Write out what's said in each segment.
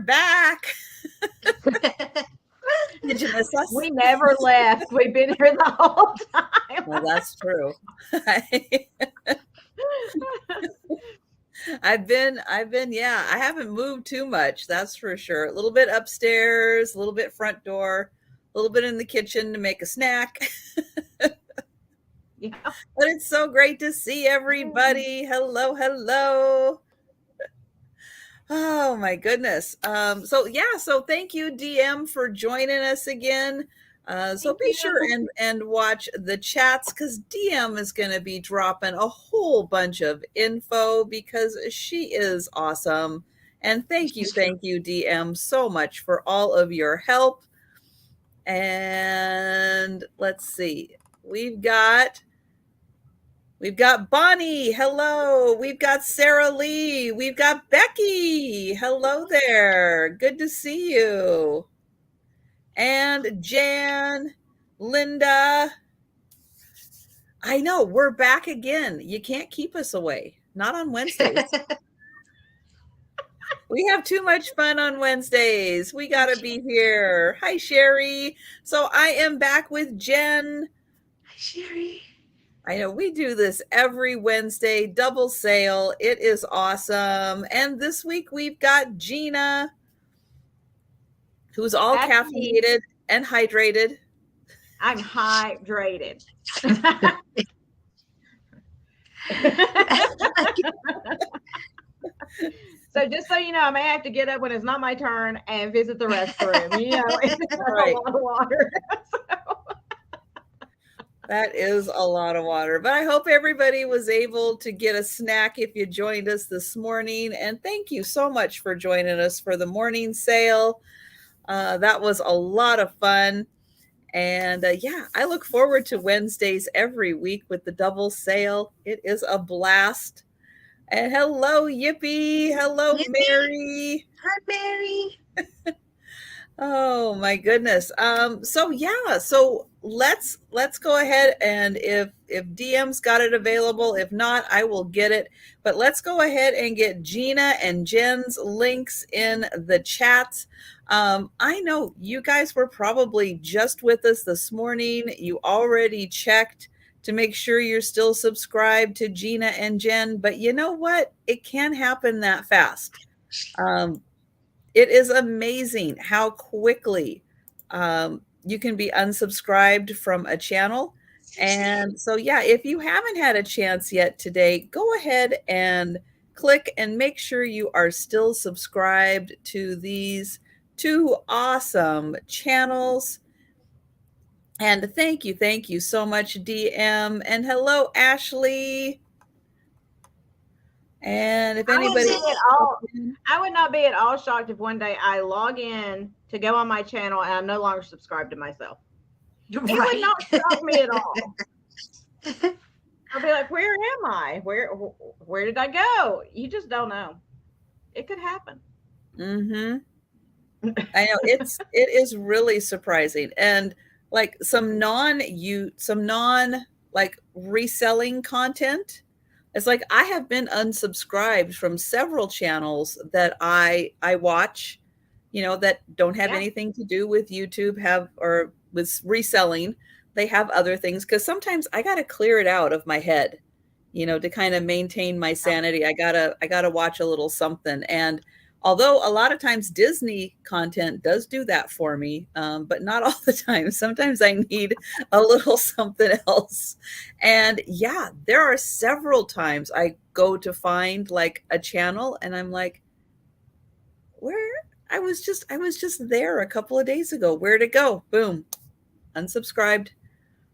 back. Did you miss us? We never left. We've been here the whole time. Well, that's true. I've been, yeah, I haven't moved too much. That's for sure. A little bit upstairs, a little bit front door, a little bit in the kitchen to make a snack. Yeah. But it's so great to see everybody. Hello, hello. Oh my goodness. So thank you, DM, for joining us again. So be sure and watch the chats, because DM is going to be dropping a whole bunch of info because she is awesome. And thank you, DM, so much for all of your help. And let's see, we've got Bonnie. Hello. We've got Sarah Lee. We've got Becky. Hello there. Good to see you. And Jan, Linda. I know, we're back again. You can't keep us away. Not on Wednesdays. We have too much fun on Wednesdays. We got to be here. Hi, Sherry. So I am back with Jen. Hi, Sherry. I know we do this every Wednesday, double sale. It is awesome. And this week we've got Gina, who's all caffeinated and hydrated. I'm hydrated. So just so you know, I may have to get up when it's not my turn and visit the restroom. You know, it's Right. a lot of water. That is a lot of water, but I hope everybody was able to get a snack if you joined us this morning. And thank you so much for joining us for the morning sale. That was a lot of fun. And yeah, I look forward to Wednesdays every week with the double sale. It is a blast. And hello, Yippee. Hello, Yippee. Mary. Hi, Mary. Oh my goodness. So let's go ahead, and if DM's got it available, if not, I will get it. But let's go ahead and get Gina and Jen's links in the chat. I know you guys were probably just with us this morning. You already checked to make sure you're still subscribed to Gina and Jen, but you know what? It can happen that fast. It is amazing how quickly you can be unsubscribed from a channel. And so, yeah, if you haven't had a chance yet today, go ahead and click and make sure you are still subscribed to these two awesome channels. And thank you so much, DM. And hello, Ashley. And if anybody, I would not be at all shocked if one day I log in to go on my channel and I'm no longer subscribed to myself. It would not shock me at all. I'll be like, where am I? Where did I go? You just don't know. It could happen. Mm-hmm. I know it is really surprising. And like some non like reselling content, it's like I have been unsubscribed from several channels that I watch, that don't have anything to do with YouTube, or with reselling. They have other things, because sometimes I got to clear it out of my head, to kind of maintain my sanity. I gotta watch a little something. And although a lot of times Disney content does do that for me, but not all the time. Sometimes I need a little something else. And yeah, there are several times I go to find like a channel and I'm like, I was just there a couple of days ago. Where'd it go? Boom, unsubscribed.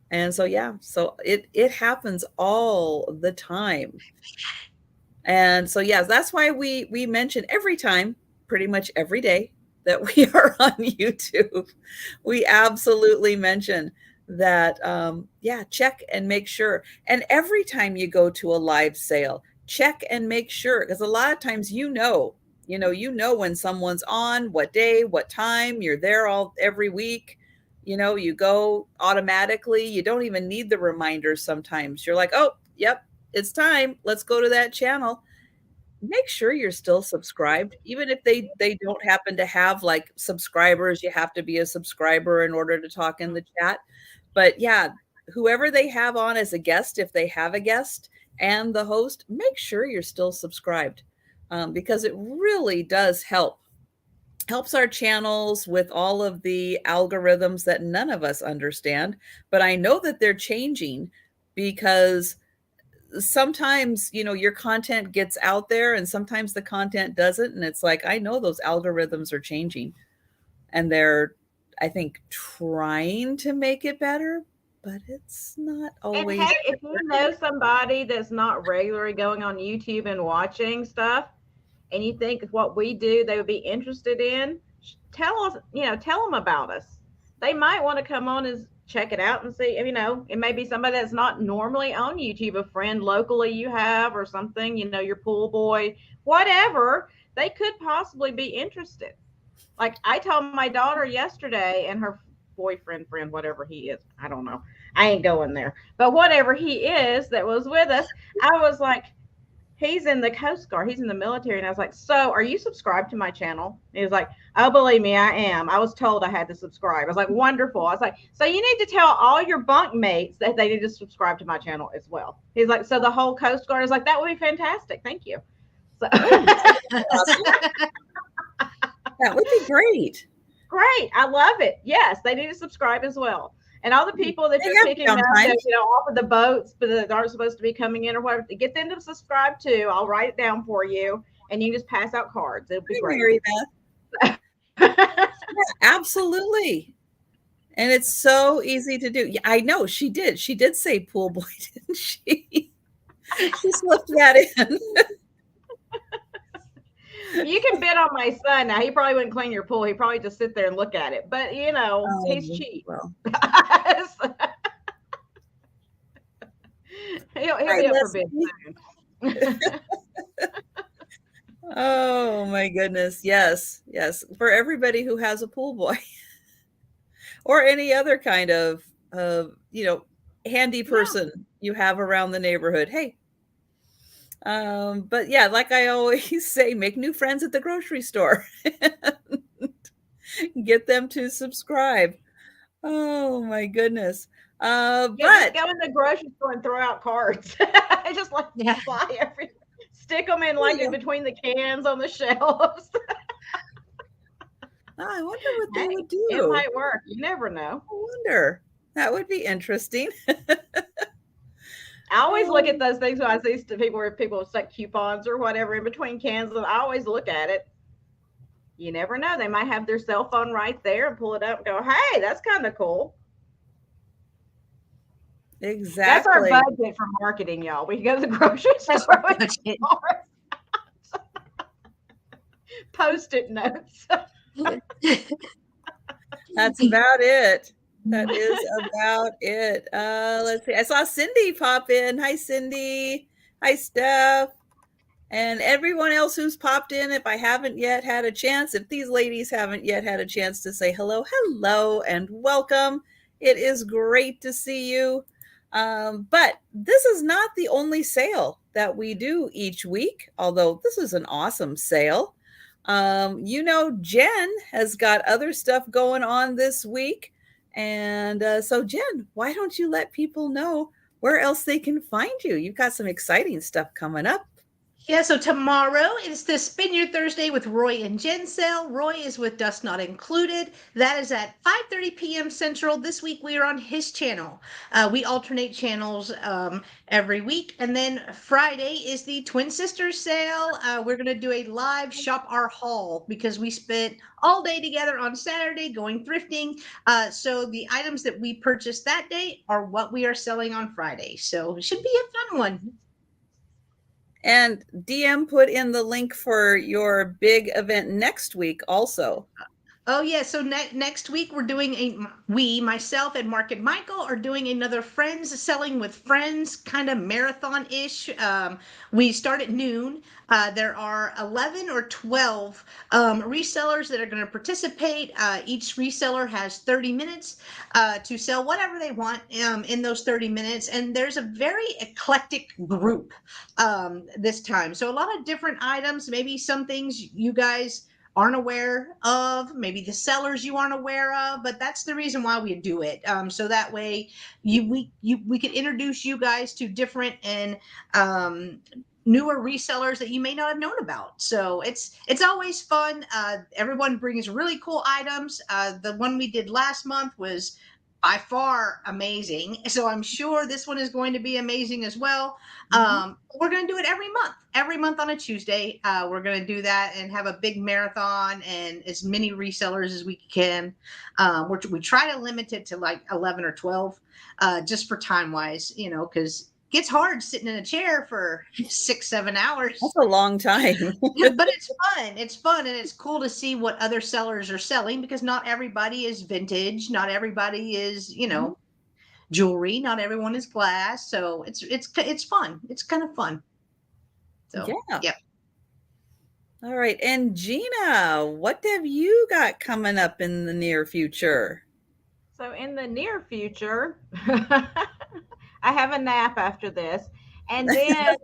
And so, yeah, so it happens all the time. And so, yeah, that's why we mention every time, pretty much every day that we are on YouTube, we absolutely mention that, check and make sure. And every time you go to a live sale, check and make sure, because a lot of times, when someone's on, what day, what time, you're there every week. You go automatically. You don't even need the reminders sometimes. You're like, oh, yep, it's time. Let's go to that channel. make sure you're still subscribed, even if they don't happen to have like subscribers. You have to be a subscriber in order to talk in the chat. But yeah, whoever they have on as a guest, if they have a guest and the host, make sure you're still subscribed, because it really does helps our channels with all of the algorithms that none of us understand. But I know that they're changing, because sometimes, your content gets out there and sometimes the content doesn't. And it's like, I know those algorithms are changing, and they're, I think, trying to make it better, but it's not And always. hey, if you know somebody that's not regularly going on YouTube and watching stuff, and you think what we do they would be interested in, tell us, tell them about us. They might want to come on and check it out and see. It may be somebody that's not normally on YouTube, a friend locally you have or something, your pool boy, whatever. They could possibly be interested. Like I told my daughter yesterday and her boyfriend, friend, whatever he is, I don't know. I ain't going there. But whatever he is that was with us, I was like, he's in the Coast Guard. He's in the military. And I was like, so are you subscribed to my channel? And he was like, oh, believe me, I am. I was told I had to subscribe. I was like, wonderful. I was like, so you need to tell all your bunk mates that they need to subscribe to my channel as well. He's like, so the whole Coast Guard is like, that would be fantastic. Thank you. So That would be great. Great. I love it. Yes, they need to subscribe as well. And all the people that you're picking up, off of the boats, but that aren't supposed to be coming in or whatever, get them to subscribe too. I'll write it down for you, and you can just pass out cards. It'll be great. Mary Beth. Yeah, absolutely. And it's so easy to do. Yeah, I know she did. She did say pool boy, didn't she? She slipped that in. You can bet on my son. Now he probably wouldn't clean your pool. He'd probably just sit there and look at it. But he's cheap. Well. he'll be up for bid soon. Oh my goodness. Yes. For everybody who has a pool boy or any other kind of handy person you have around the neighborhood. Hey. But yeah, like I always say, make new friends at the grocery store. Get them to subscribe. Oh my goodness. But go in the grocery store and throw out cards. Just fly everywhere. Stick them in in between the cans on the shelves. I wonder what they would do. It might work. You never know. I wonder. That would be interesting. I always look at those things when I see people where people stick coupons or whatever in between cans. And I always look at it. You never know. They might have their cell phone right there and pull it up and go, hey, that's kind of cool. Exactly. That's our budget for marketing, y'all. We can go to the grocery store with Post-it notes. That's about it. That is about it. Let's see. I saw Cindy pop in. Hi, Cindy. Hi, Steph. And everyone else who's popped in, if I haven't yet had a chance, if these ladies haven't yet had a chance to say hello, and welcome. It is great to see you. But this is not the only sale that we do each week, although this is an awesome sale. Jen has got other stuff going on this week. And so, Jen, why don't you let people know where else they can find you? You've got some exciting stuff coming up. Yeah, so tomorrow is the Spin Your Thursday with Roy and Jen sale. Roy is with Dust Not Included. That is at 5:30 p.m. Central. This week we are on his channel. We alternate channels every week. And then Friday is the Twin Sisters sale. We're going to do a live shop our haul because we spent all day together on Saturday going thrifting. So the items that we purchased that day are what we are selling on Friday. So it should be a fun one. And DM put in the link for your big event next week also. Oh yeah, so next week we're doing myself and Mark and Michael are doing another Friends Selling with Friends kind of marathon-ish. We start at noon. There are 11 or 12 resellers that are going to participate. Each reseller has 30 minutes to sell whatever they want in those 30 minutes. And there's a very eclectic group this time. So a lot of different items, maybe some things you guys aren't aware of, maybe the sellers you aren't aware of, but that's the reason why we do it. So that way we can introduce you guys to different and newer resellers that you may not have known about. So it's always fun. Everyone brings really cool items. The one we did last month was by far amazing. So I'm sure this one is going to be amazing as well. We're going to do it every month on a Tuesday. We're going to do that and have a big marathon and as many resellers as we can. We try to limit it to like 11 or 12, just for time wise, because it gets hard sitting in a chair for 6-7 hours. That's a long time. But it's fun. It's fun, and it's cool to see what other sellers are selling because not everybody is vintage. Not everybody is, jewelry. Not everyone is glass. So it's fun. It's kind of fun. So yeah. All right. And Gina, what have you got coming up in the near future? So in the near future, I have a nap after this. And then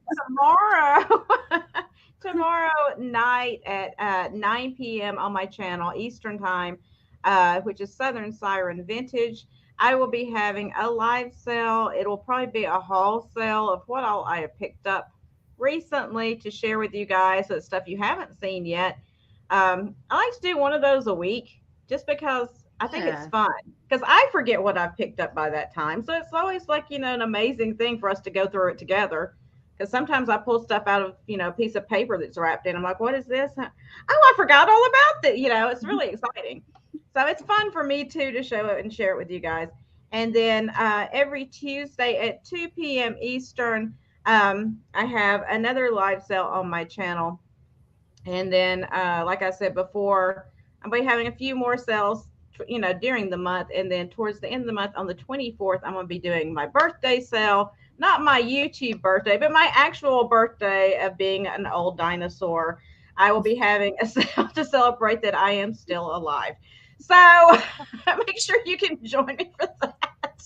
tomorrow night at 9 p.m. on my channel, Eastern Time, which is Southern Siren Vintage, I will be having a live sale. It will probably be a haul sale of what all I have picked up recently to share with you guys. So it's stuff you haven't seen yet. I like to do one of those a week just because I think it's fun, because I forget what I've picked up by that time. So it's always like, an amazing thing for us to go through it together. Because sometimes I pull stuff out of, a piece of paper that's wrapped in. I'm like, what is this? Oh, I forgot all about that. It's really exciting. So it's fun for me too to show it and share it with you guys. And then every Tuesday at 2 p.m. Eastern, I have another live sale on my channel. And then, like I said before, I'll be having a few more sales, during the month. And then towards the end of the month on the 24th, I'm going to be doing my birthday sale. Not my YouTube birthday, but my actual birthday of being an old dinosaur. I will be having a sale to celebrate that I am still alive. So make sure you can join me for that.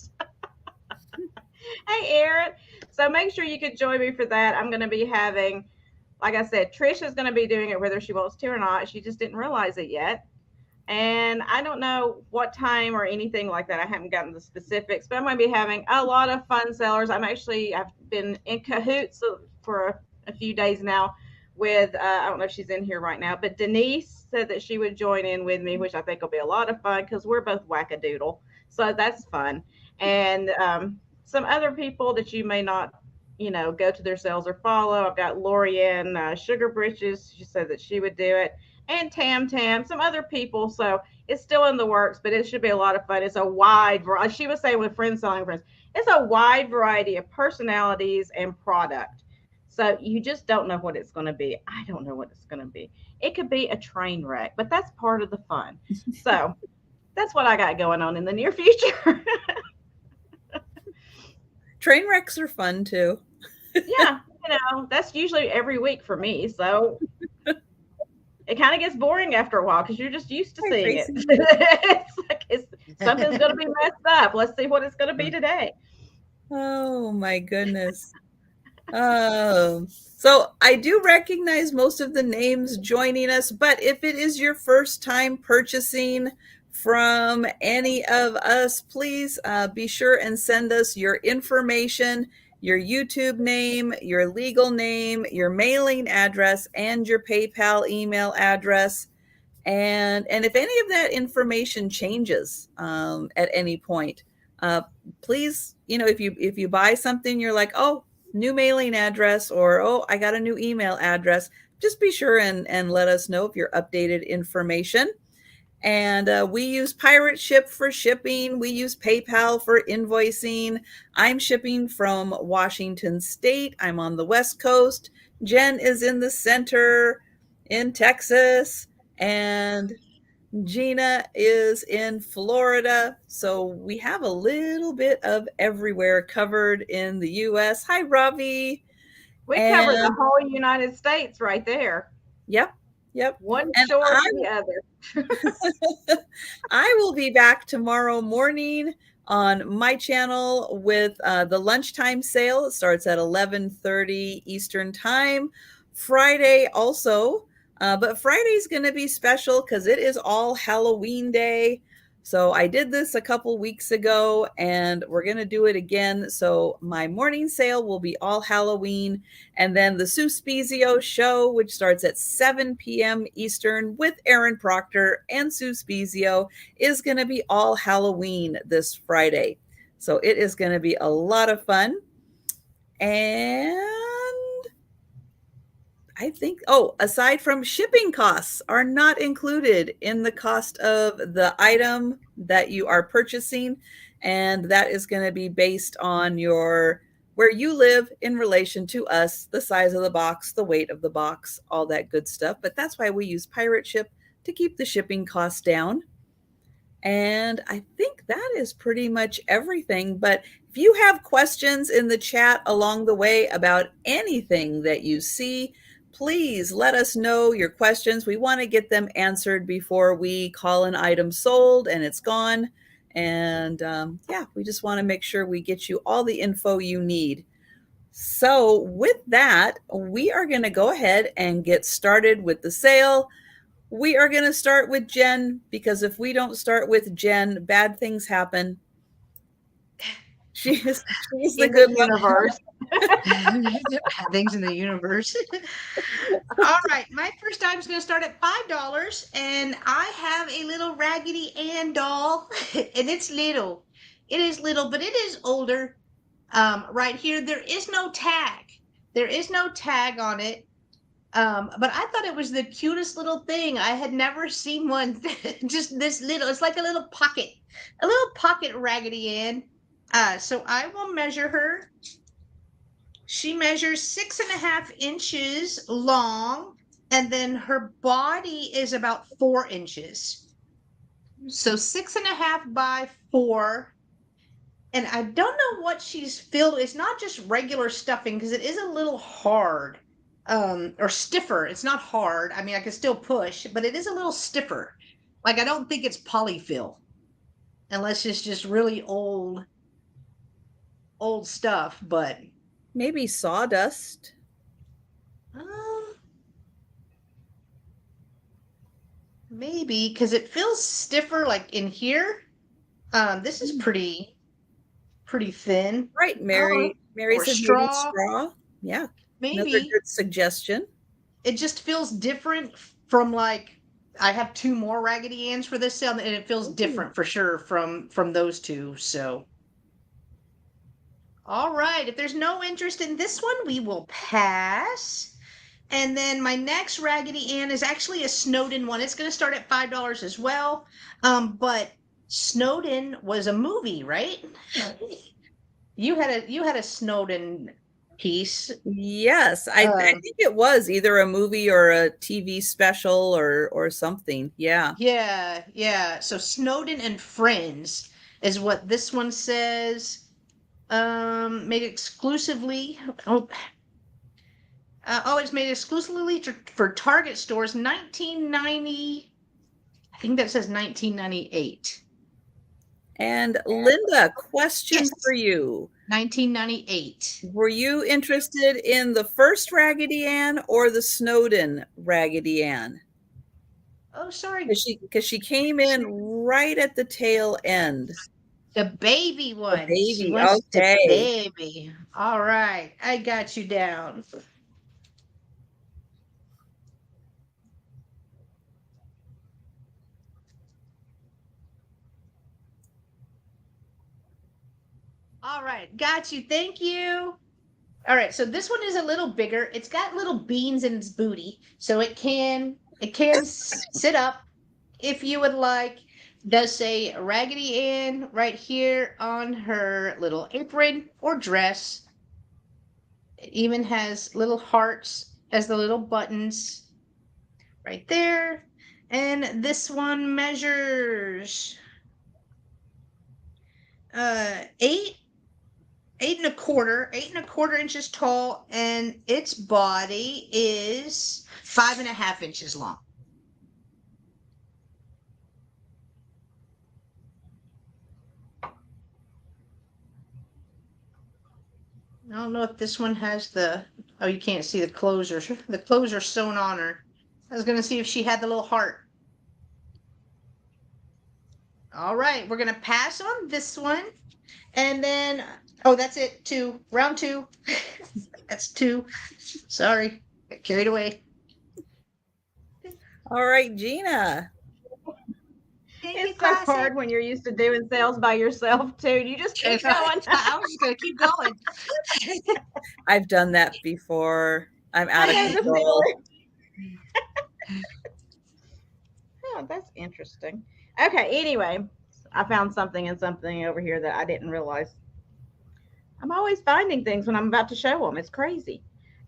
Hey, Erin. So make sure you can join me for that. I'm going to be having, like I said, Trisha's going to be doing it whether she wants to or not. She just didn't realize it yet. And I don't know what time or anything like that. I haven't gotten the specifics, but I'm going to be having a lot of fun sellers. I've been in cahoots for a few days now with, I don't know if she's in here right now, but Denise said that she would join in with me, which I think will be a lot of fun because we're both wackadoodle. So that's fun. And some other people that you may not, go to their sales or follow. I've got Lorianne Sugar Britches. She said that she would do it. And Tam, some other people. So it's still in the works, but it should be a lot of fun. It's a wide variety. She was saying with Friends Selling Friends, it's a wide variety of personalities and product. So you just don't know what it's going to be. I don't know what it's going to be. It could be a train wreck, but that's part of the fun. So that's what I got going on in the near future. Train wrecks are fun too. Yeah, that's usually every week for me. So it kind of gets boring after a while because you're just used to seeing it. It's like something's going to be messed up. Let's see what it's going to be today. Oh my goodness. So I do recognize most of the names joining us, but if it is your first time purchasing from any of us, please be sure and send us your information, your YouTube name, your legal name, your mailing address, and your PayPal email address. And if any of that information changes at any point, please, if you buy something, you're like, oh, new mailing address, or oh, I got a new email address, just be sure and let us know if your updated information. And we use Pirate Ship for shipping. We use PayPal for invoicing. I'm shipping from Washington State. I'm on the West Coast. Jen is in the center in Texas. And Gina is in Florida. So we have a little bit of everywhere covered in the US. Hi, Ravi. We cover the And whole United States right there. yep, yep. One And shore to the other. I will be back tomorrow morning on my channel with the lunchtime sale. It starts at 11:30 Eastern time. Friday also, but Friday's going to be special because it is all Halloween day. So I did this a couple weeks ago and we're going to do it again. So my morning sale will be all Halloween. And then the Sue Spezio show, which starts at 7 p.m. Eastern with Aaron Proctor and Sue Spezio, is going to be all Halloween this Friday. So it is going to be a lot of fun. And I think, oh, aside from shipping costs are not included in the cost of the item that you are purchasing. And that is going to be based on your where you live in relation to us, the size of the box, the weight of the box, all that good stuff. But that's why we use Pirate Ship to keep the shipping costs down. And I think that is pretty much everything. But if you have questions in the chat along the way about anything that you see, please let us know your questions. We want to get them answered before we call an item sold and it's gone. And yeah, we just want to make sure we get you all the info you need. So with that, we are going to go ahead and get started with the sale. We are going to start with Jen because if we don't start with Jen, bad things happen. She's the In good the universe. Things in the universe. All right, my first item is going to start at $5, and I have a little Raggedy Ann doll, and it's little. It is little, but it is older. Right here, there is no tag. There is no tag on it. But I thought it was the cutest little thing. I had never seen one just this little. It's like a little pocket Raggedy Ann. So I will measure her. She measures 6.5 inches long, and then her body is about 4 inches. So 6.5 by 4. And I don't know what she's filled. It's not just regular stuffing because it is a little hard, or stiffer. It's not hard. I mean, I can still push, but it is a little stiffer. Like I don't think it's polyfill, unless it's just really old stuff. But Maybe sawdust. Maybe because it feels stiffer, like in here. This is pretty thin. Right, Mary. Mary or said maybe straw. straw. Yeah, another Maybe good suggestion. it just feels different from like I have two more Raggedy Anns for this sale, and it feels different for sure from those two. So, all right, if there's no interest in this one, we will pass. And then my next Raggedy Ann is actually a Snowden one. It's going to start at $5 as well. But Snowden was a movie, right? You had a Snowden piece. Yes, I think it was either a movie or a TV special or something. Yeah. Yeah. So Snowden and Friends is what this one says. Made exclusively. It's made exclusively for Target stores. 1990. I think that says 1998. And Linda, question for you. 1998. Were you interested in the first Raggedy Ann or the Snowden Raggedy Ann? Oh, sorry. Because she came in right at the tail end. The baby one. The baby. She wants Okay. the baby. All right. I got you down. All right. Got you. Thank you. All right. So this one is a little bigger. It's got little beans in its booty, so it can sit up if you would like. Does say Raggedy Ann right here on her little apron or dress. It even has little hearts as the little buttons right there. And this one measures 8 and a quarter inches tall, and its body is 5.5 inches long. I don't know if this one has oh, you can't see the closure. The closure sewn on her. I was going to see if she had the little heart. All right, we're going to pass on this one. And then, oh, that's it. 2. Round 2. That's 2. Sorry. Got carried away. All right, Gina. It's so hard when you're used to doing sales by yourself too. You just keep going. I was just going to keep going. I've done that before. I'm out of control. Oh, that's interesting. Okay, anyway, I found something over here that I didn't realize. I'm always finding things when I'm about to show them. It's crazy.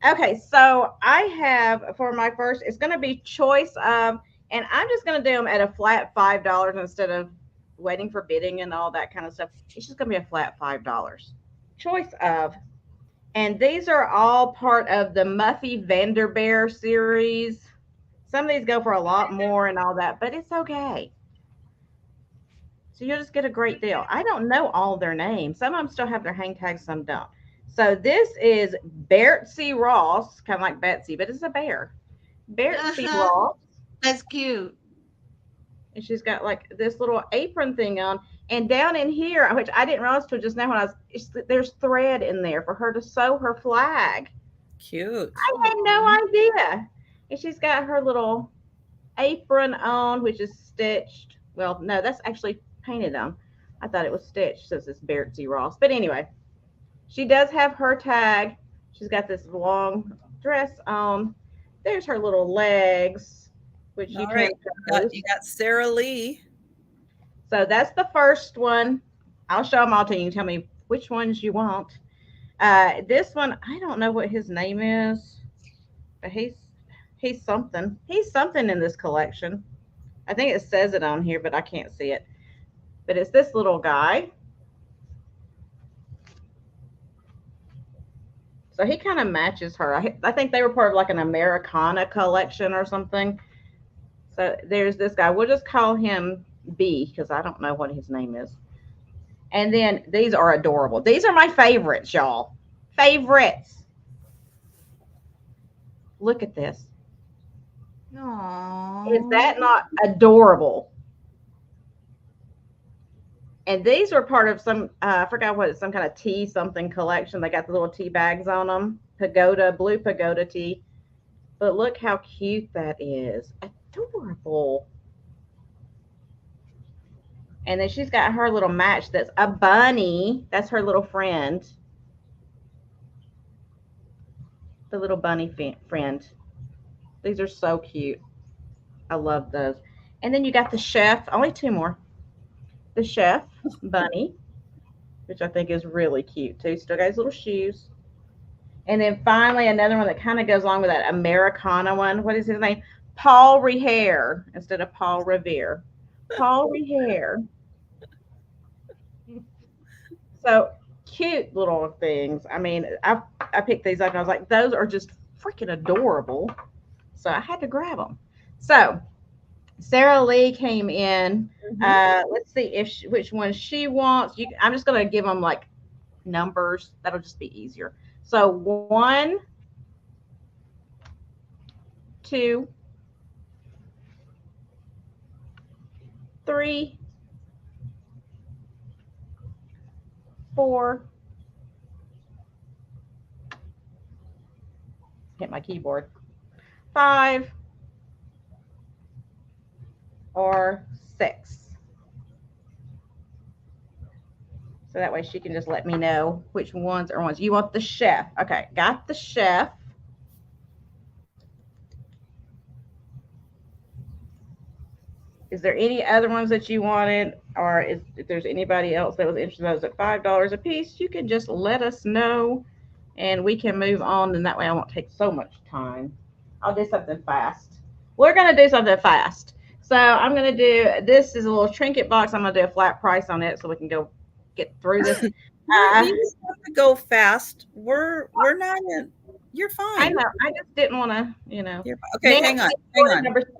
Okay, so I have for my first, it's going to be choice of, and I'm just going to do them at a flat $5 instead of waiting for bidding and all that kind of stuff. It's just going to be a flat $5. Choice of. And these are all part of the Muffy Vanderbeer series. Some of these go for a lot more and all that, but it's okay. So you'll just get a great deal. I don't know all their names. Some of them still have their hang tags, some don't. So this is Betsy Ross, kind of like Betsy, but it's a bear. Betsy Ross. That's cute. And she's got like this little apron thing on. And down in here, which I didn't realize till just now when there's thread in there for her to sew her flag. Cute. I had no idea. And she's got her little apron on, which is stitched. Well, no, that's actually painted on. I thought it was stitched since it's Betsy Ross. But anyway, she does have her tag. She's got this long dress on. There's her little legs, which you can. You got Sarah Lee. So that's the first one. I'll show them all to you. You tell me which ones you want. This one, I don't know what his name is, but he's something. He's something in this collection. I think it says it on here, but I can't see it. But it's this little guy. So he kind of matches her. I think they were part of like an Americana collection or something. So there's this guy. We'll just call him B because I don't know what his name is. And then these are adorable. These are my favorites, y'all. Favorites. Look at this. Aww. Is that not adorable? And these were part of some, I forgot what, some kind of tea something collection. They got the little tea bags on them. Pagoda, blue pagoda tea. But look how cute that is. Adorable. And then she's got her little match that's a bunny. That's her little friend. The little bunny friend. These are so cute. I love those. And then you got the chef. Only 2 more. The chef bunny, which I think is really cute too. Still got his little shoes. And then finally another one that kind of goes along with that Americana one. What is his name? Paul Revere instead of Paul Revere. Paul Revere. So cute little things. I mean, I picked these up and I was like, those are just freaking adorable. So I had to grab them. So Sarah Lee came in. Let's see which one she wants. I'm just going to give them like numbers. That'll just be easier. So 1, 2, 3, 4. Hit my keyboard. 5 or 6. So that way she can just let me know which ones are ones. You want the chef. Okay, got the chef. Is there any other ones that you wanted? Or if there's anybody else that was interested in those at $5 a piece, you can just let us know and we can move on. And that way I won't take so much time. I'll do something fast. We're going to do something fast. So I'm going to do, this is a little trinket box. I'm going to do a flat price on it so we can go get through this. You have to go fast. We're not in. You're fine. I know. I just didn't want to, Okay, hang on. Number 6.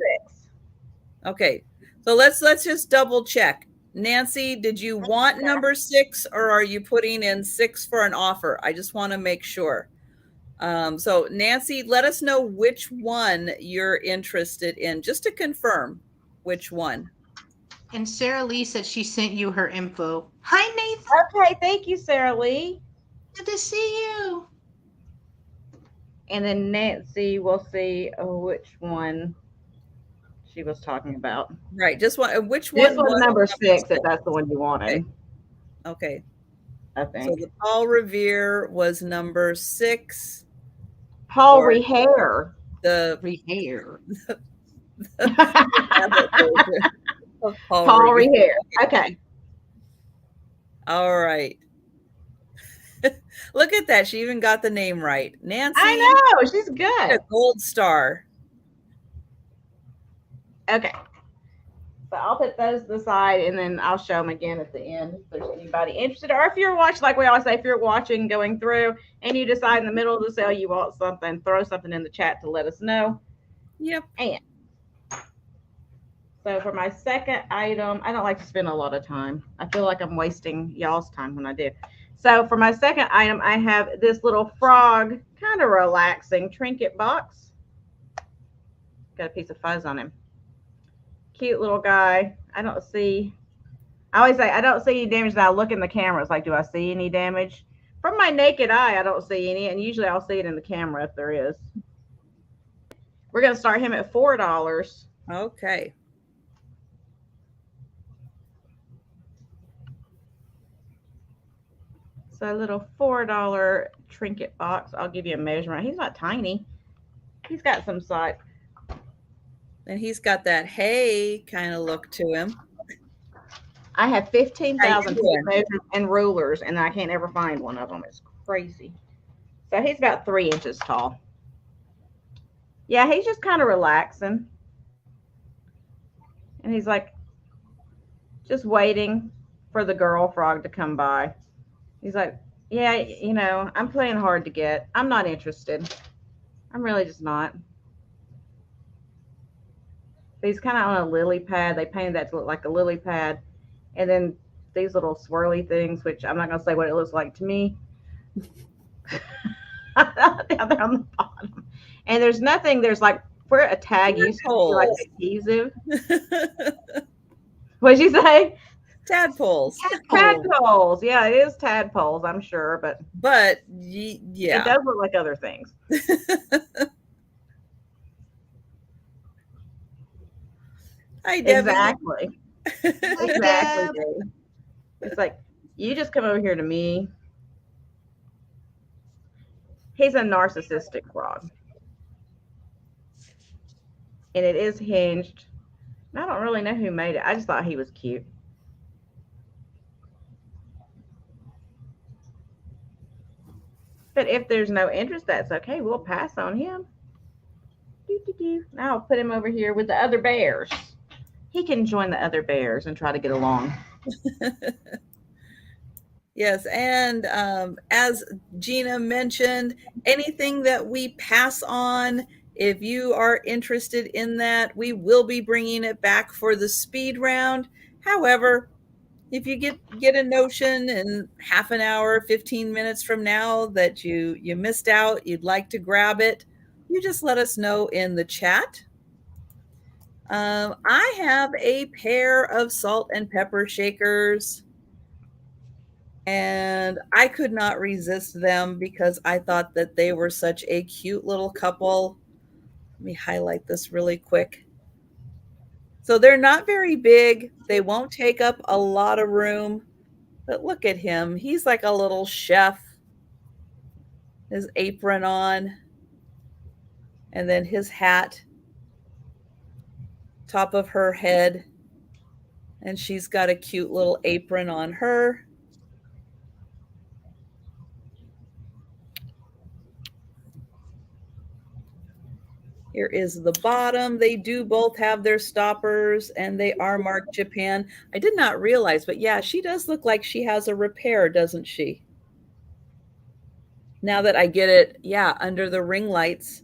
Okay, so let's just double check. Nancy, did you want number 6, or are you putting in 6 for an offer? I just want to make sure. So Nancy, let us know which one you're interested in, just to confirm which one. And Sarah Lee said she sent you her info. Hi, Nathan. Okay, thank you, Sarah Lee. Good to see you. And then Nancy will see which one she was talking about. Right. Just which one? This was number 6, if that's the one you wanted. Okay. I think. So the Paul Revere was number 6. Paul Revere. The Revere. Paul Revere. Okay. All right. Look at that. She even got the name right. Nancy. I know. She's good. A gold star. Okay. So I'll put those to the side, and then I'll show them again at the end if there's anybody interested. Or if you're watching, like we always say, if you're watching, going through, and you decide in the middle of the sale you want something, throw something in the chat to let us know. Yep. And so for my second item, I don't like to spend a lot of time. I feel like I'm wasting y'all's time when I do. So for my second item, I have this little frog, kind of relaxing trinket box. Got a piece of fuzz on him. Cute little guy. I always say, I don't see any damage. And I look in the camera. It's like, do I see any damage? From my naked eye, I don't see any. And usually I'll see it in the camera if there is. We're going to start him at $4. Okay. So a little $4 trinket box. I'll give you a measurement. He's not tiny. He's got some size. And he's got that hay kind of look to him. I have 15,000 measures and rulers, and I can't ever find one of them. It's crazy. So he's about 3 inches tall. Yeah, he's just kind of relaxing. And he's like just waiting for the girl frog to come by. He's like, yeah, I'm playing hard to get. I'm not interested. I'm really just not. He's kind of on a lily pad. They painted that to look like a lily pad. And then these little swirly things, which I'm not going to say what it looks like to me. Down there on the bottom. And there's nothing, there's where a tag used to be like adhesive. What'd you say? Tadpoles. Tadpoles. Yeah, it is tadpoles, I'm sure. But yeah. It does look like other things. Hi, Debbie. Exactly. Exactly, Dave. It's like, you just come over here to me. He's a narcissistic frog. And it is hinged. I don't really know who made it. I just thought he was cute. But if there's no interest, that's okay. We'll pass on him. Now I'll put him over here with the other bears. He can join the other bears and try to get along. Yes, and as Gina mentioned, anything that we pass on, if you are interested in that, we will be bringing it back for the speed round. However, if you get a notion in half an hour, 15 minutes from now that you missed out, you'd like to grab it, you just let us know in the chat. I have a pair of salt and pepper shakers, and I could not resist them because I thought that they were such a cute little couple. Let me highlight this really quick. So they're not very big. They won't take up a lot of room, but look at him. He's like a little chef. His apron on, and then his hat, top of her head, and she's got a cute little apron on her. Here is the bottom. They do both have their stoppers and they are marked Japan. I did not realize, but yeah, she does look like she has a repair, doesn't she? Now that I get it, yeah, under the ring lights.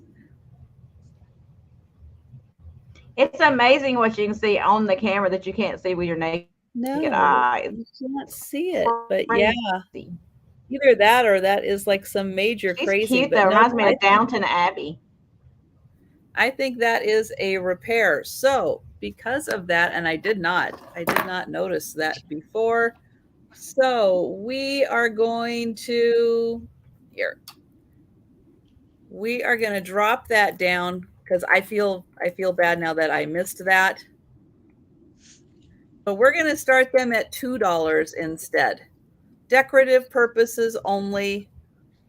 It's amazing what you can see on the camera that you can't see with your naked No, eye. you can't see it, but yeah, Crazy. either that or that is like some major She's crazing. cute But though. no, Reminds me of Downton Abbey. I think that is a repair. So because of that, and I did not notice that before. So we are going to here. We are going to drop that down because I feel bad now that I missed that. But we're going to start them at $2 instead. Decorative purposes only.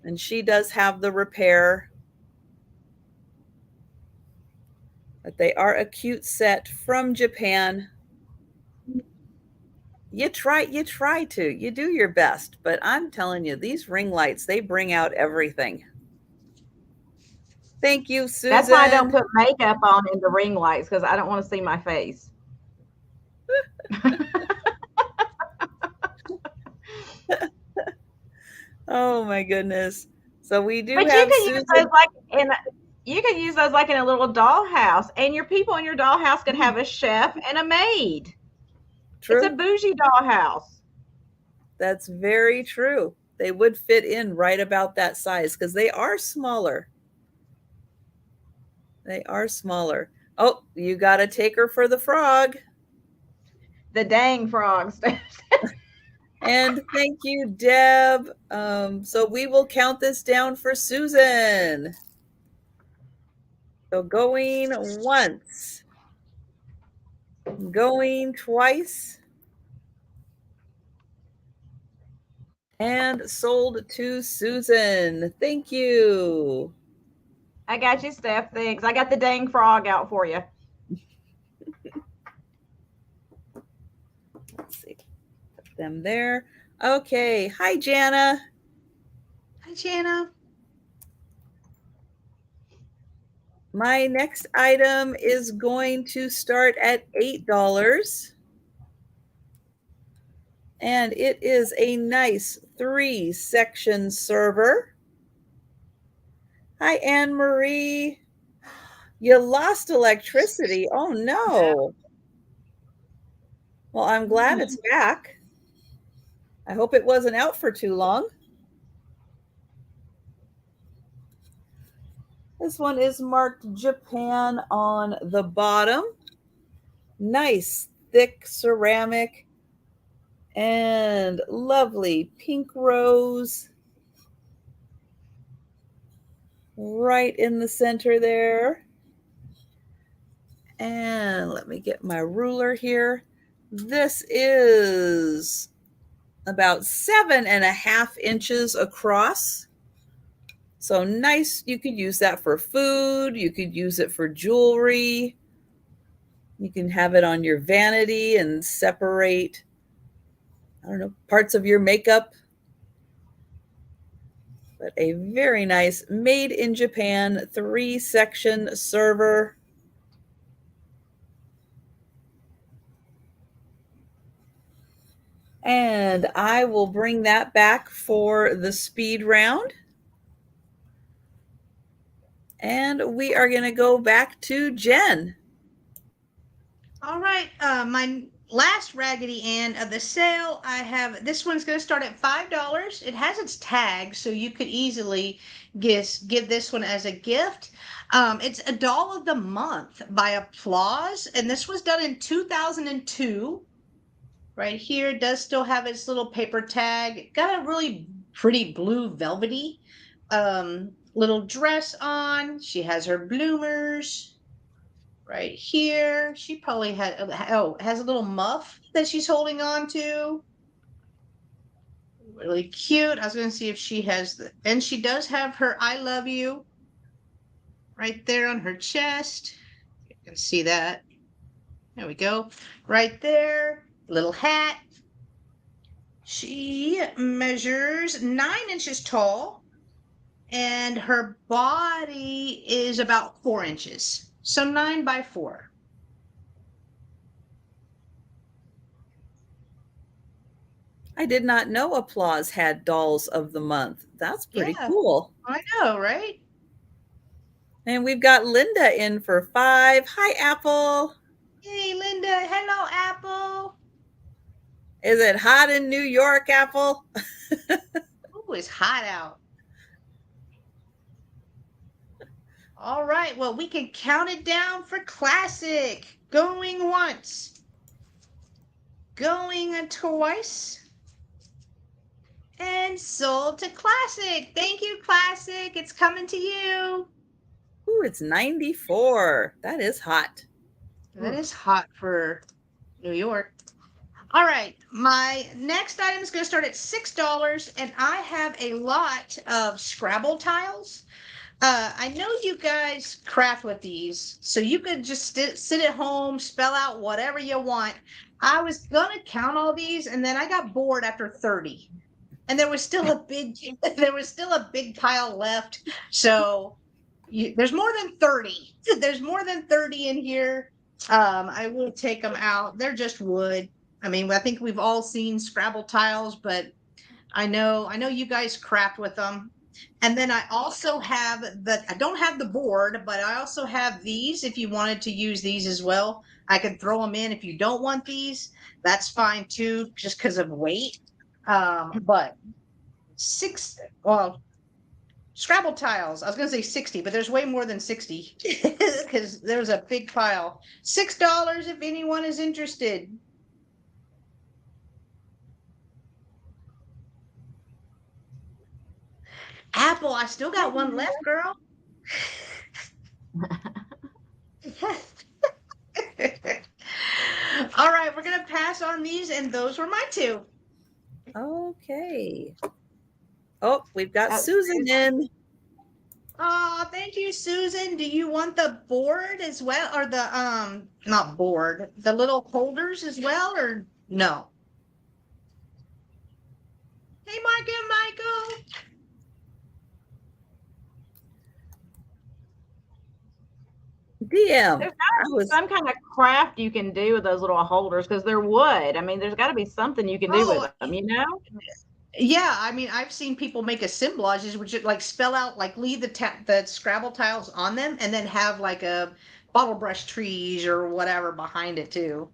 And she does have the repair. But they are a cute set from Japan. You try to. You do your best. But I'm telling you, these ring lights, they bring out everything. Thank you, Susan. That's why I don't put makeup on in the ring lights, because I don't want to see my face. Oh my goodness. So we do But have you can Susan. use those like you can use those like in a little dollhouse, and your people in your dollhouse could have a chef and a maid. True. It's a bougie dollhouse. That's very true. They would fit in right about that size because they are smaller. They are smaller. Oh, you got a taker for the frog. The dang frogs. And thank you, Deb. So we will count this down for Susan. So going once, going twice, and sold to Susan. Thank you. I got you, Steph. Thanks. I got the dang frog out for you. Let's see. Put them there. Okay. Hi, Jana. Hi, Jana. My next item is going to start at $8. And it is a nice 3-section server. Hi, Anne Marie. You lost electricity. Oh, no. Well, I'm glad it's back. I hope it wasn't out for too long. This one is marked Japan on the bottom. Nice, thick ceramic and lovely pink rose right in the center there. And let me get my ruler here. This is about 7.5 inches across. So nice. You could use that for food. You could use it for jewelry. You can have it on your vanity and separate, I don't know, parts of your makeup. But a very nice made in Japan 3-section server. And I will bring that back for the speed round. And we are going to go back to Jen. All right, my last Raggedy Ann of the sale, I have, this one's going to start at $5. It has its tag, so you could easily give this one as a gift. It's a doll of the month by Applause, and this was done in 2002. Right here, it does still have its little paper tag. Got a really pretty blue velvety little dress on. She has her bloomers. Right here, she probably has a little muff that she's holding on to. Really cute. I was going to see if she has and she does have her I love you right there on her chest. You can see that. There we go. Right there. Little hat. She measures 9 inches tall. and her body is about 4 inches. So 9 by 4. I did not know Applause had dolls of the month. That's pretty Yeah, cool. I know, right? And we've got Linda in for 5. Hi, Apple. Hey, Linda. Hello, Apple. Is it hot in New York, Apple? Ooh, it's hot out. All right. Well, we can count it down for classic. Going once. Going twice. And sold to classic. Thank you, classic. It's coming to you. Ooh, it's 94. That is hot. That is hot for New York. All right, my next item is going to start at $6, and I have a lot of Scrabble tiles. I know you guys craft with these, so you could just sit at home, spell out whatever you want. I was gonna count all these, and then I got bored after 30, and there was still a big pile left. So there's more than 30. There's more than 30 in here. I will take them out. They're just wood. I mean, I think we've all seen Scrabble tiles, but I know you guys craft with them. And then I also have I don't have the board, but I also have these if you wanted to use these as well. I could throw them in if you don't want these. That's fine too, just because of weight. But Scrabble tiles. I was going to say 60, but there's way more than 60 because there's a big pile. $6 if anyone is interested. Apple, I still got one left, girl. All right, we're going to pass on these, and those were my 2. Okay. Oh, we've got Susan in. Oh, thank you, Susan. Do you want the board as well, or the not board, the little holders as well, or no? Hey, Micah, Michael. DM. There's got to be some kind of craft you can do with those little holders because they're wood. I mean, there's got to be something you can do with them, you know? Yeah, I mean, I've seen people make assemblages, which like spell out, like leave the Scrabble tiles on them, and then have like a bottle brush trees or whatever behind it too.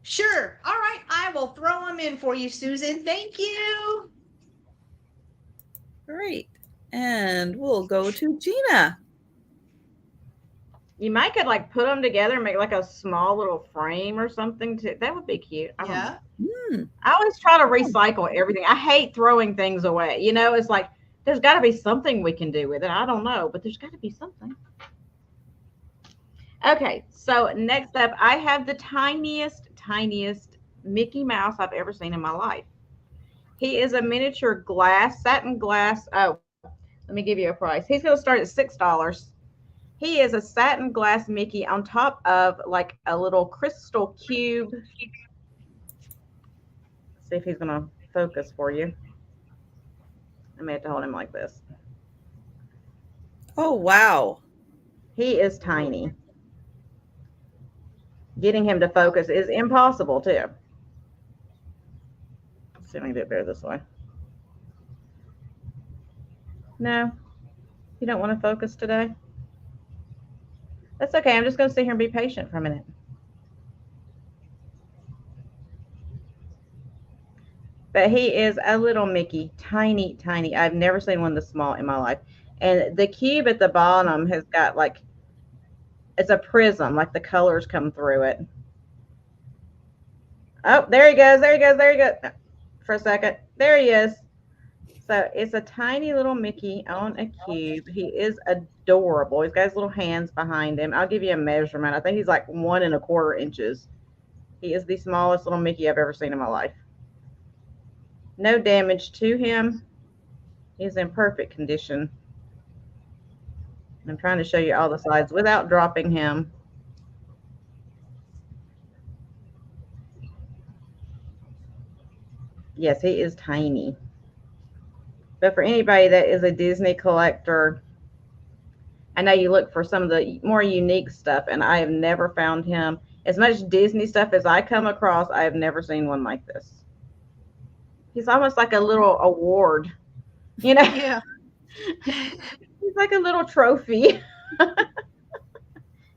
Sure. All right, I will throw them in for you, Susan. Thank you. Great. And we'll go to Gina. You might could like put them together and make like a small little frame or something. That would be cute. Yeah. I always try to recycle everything. I hate throwing things away. You know, it's like there's got to be something we can do with it. I don't know, but there's got to be something. Okay, so next up, I have the tiniest Mickey Mouse I've ever seen in my life. He is a miniature satin glass. Oh, let me give you a price. He's going to start at $6. He is a satin glass Mickey on top of like a little crystal cube. Let's see if he's going to focus for you. I may have to hold him like this. Oh, wow. He is tiny. Getting him to focus is impossible too. Let's see if I can do it better this way. No, you don't want to focus today? That's okay. I'm just going to sit here and be patient for a minute. But he is a little Mickey, tiny. I've never seen one this small in my life. And the cube at the bottom has got like, it's a prism, like the colors come through it. Oh, there he goes. For a second. There he is. So it's a tiny little Mickey on a cube. He is adorable. He's got his little hands behind him. I'll give you a measurement. I think he's like 1 1/4 inches. He is the smallest little Mickey I've ever seen in my life. No damage to him. He's in perfect condition. I'm trying to show you all the sides without dropping him. Yes, he is tiny. But for anybody that is a Disney collector, I know you look for some of the more unique stuff, and I have never found him. As much Disney stuff as I come across, I have never seen one like this. He's almost like a little award, you know? Yeah. He's like a little trophy.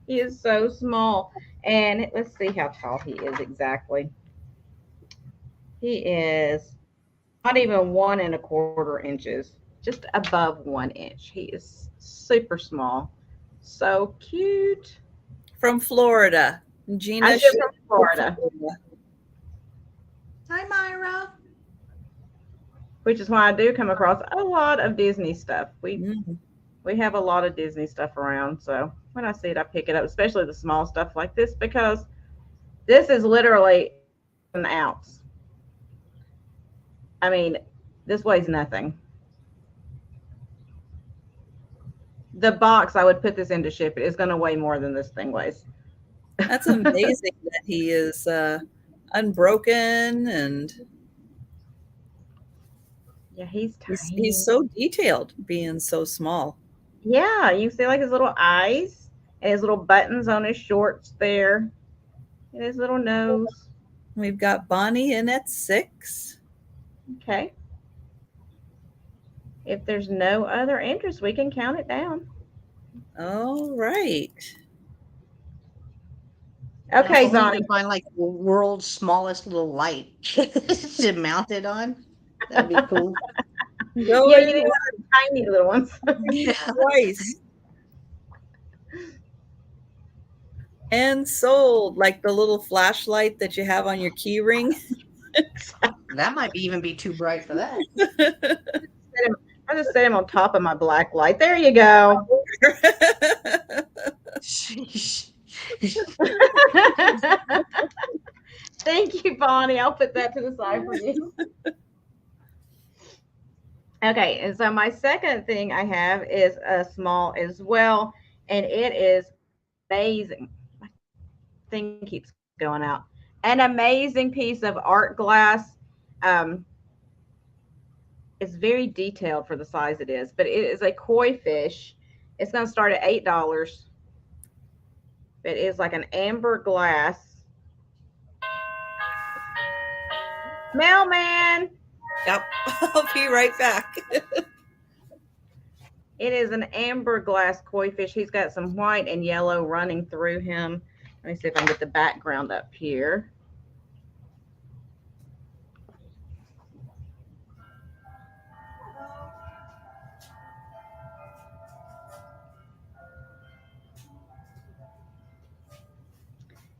He is so small. And let's see how tall he is exactly. He is not even 1¼ inches, just above 1 inch. He is super small. So cute. From Florida. Gina I ship from Florida. Hi, Myra. Which is why I do come across a lot of Disney stuff. We have a lot of Disney stuff around. So when I see it, I pick it up, especially the small stuff like this, because this is literally an ounce. I mean, this weighs nothing. The box I would put this in to ship it is going to weigh more than this thing weighs. That's amazing that he is unbroken, and yeah, he's tiny. He's so detailed, being so small. Yeah, you see like his little eyes and his little buttons on his shorts there, and his little nose. We've got Bonnie in at 6. Okay. If there's no other interest, we can count it down. All right. Okay, Bonnie. Bonnie. Find like the world's smallest little light to mount it on. That'd be cool. Go Yeah, you need one of the tiny little ones. Yeah. Twice. And sold, like the little flashlight that you have on your key ring. That might even be too bright for that. I just set him on top of my black light. There you go. Thank you, Bonnie. I'll put that to the side for you. Okay, and so my second thing I have is a small as well, and it is amazing. My thing keeps going out. An amazing piece of art glass. It's very detailed for the size it is, but it is a koi fish. It's going to start at $8. It is like an amber glass. Mailman. Yep, I'll be right back. It is an amber glass koi fish. He's got some white and yellow running through him. Let me see if I can get the background up here.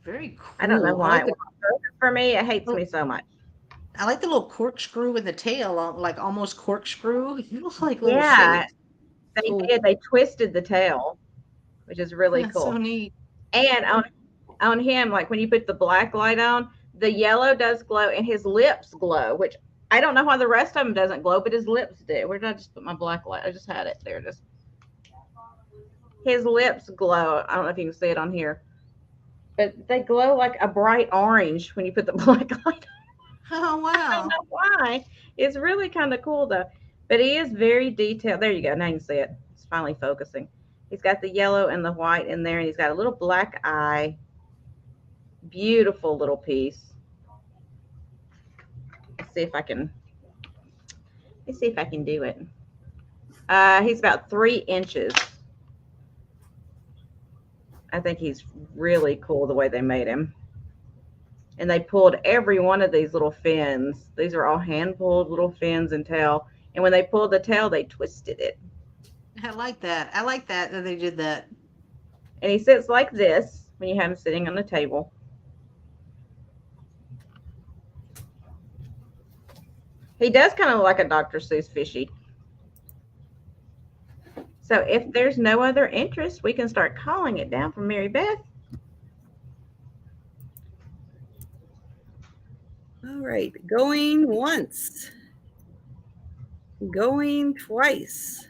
Very cool. I don't know why. For me, it hates me so much. I like the little corkscrew in the tail, like almost corkscrew. It looks like little Yeah, shapes. they Cool. did. They twisted the tail, which is really That's cool. so neat. And on him, like when you put the black light on, the yellow does glow and his lips glow, which I don't know why the rest of them doesn't glow, but his lips do. Where did I just put my black light? I just had it there. Just his lips glow. I don't know if you can see it on here, but they glow like a bright orange when you put the black light on. Oh, I wow. don't know why. It's really kind of cool though. But he is very detailed. There you go. Now you can see it. It's finally focusing. He's got the yellow and the white in there, and he's got a little black eye. Beautiful little piece. Let's see if I can do it. He's about 3 inches. I think he's really cool the way they made him. And they pulled every one of these little fins. These are all hand-pulled little fins and tail. And when they pulled the tail, they twisted it. I like that. I like that they did that. And he sits like this when you have him sitting on the table. He does kind of look like a Dr. Seuss fishy. So if there's no other interest, we can start calling it down from Mary Beth. All right, going once, going twice,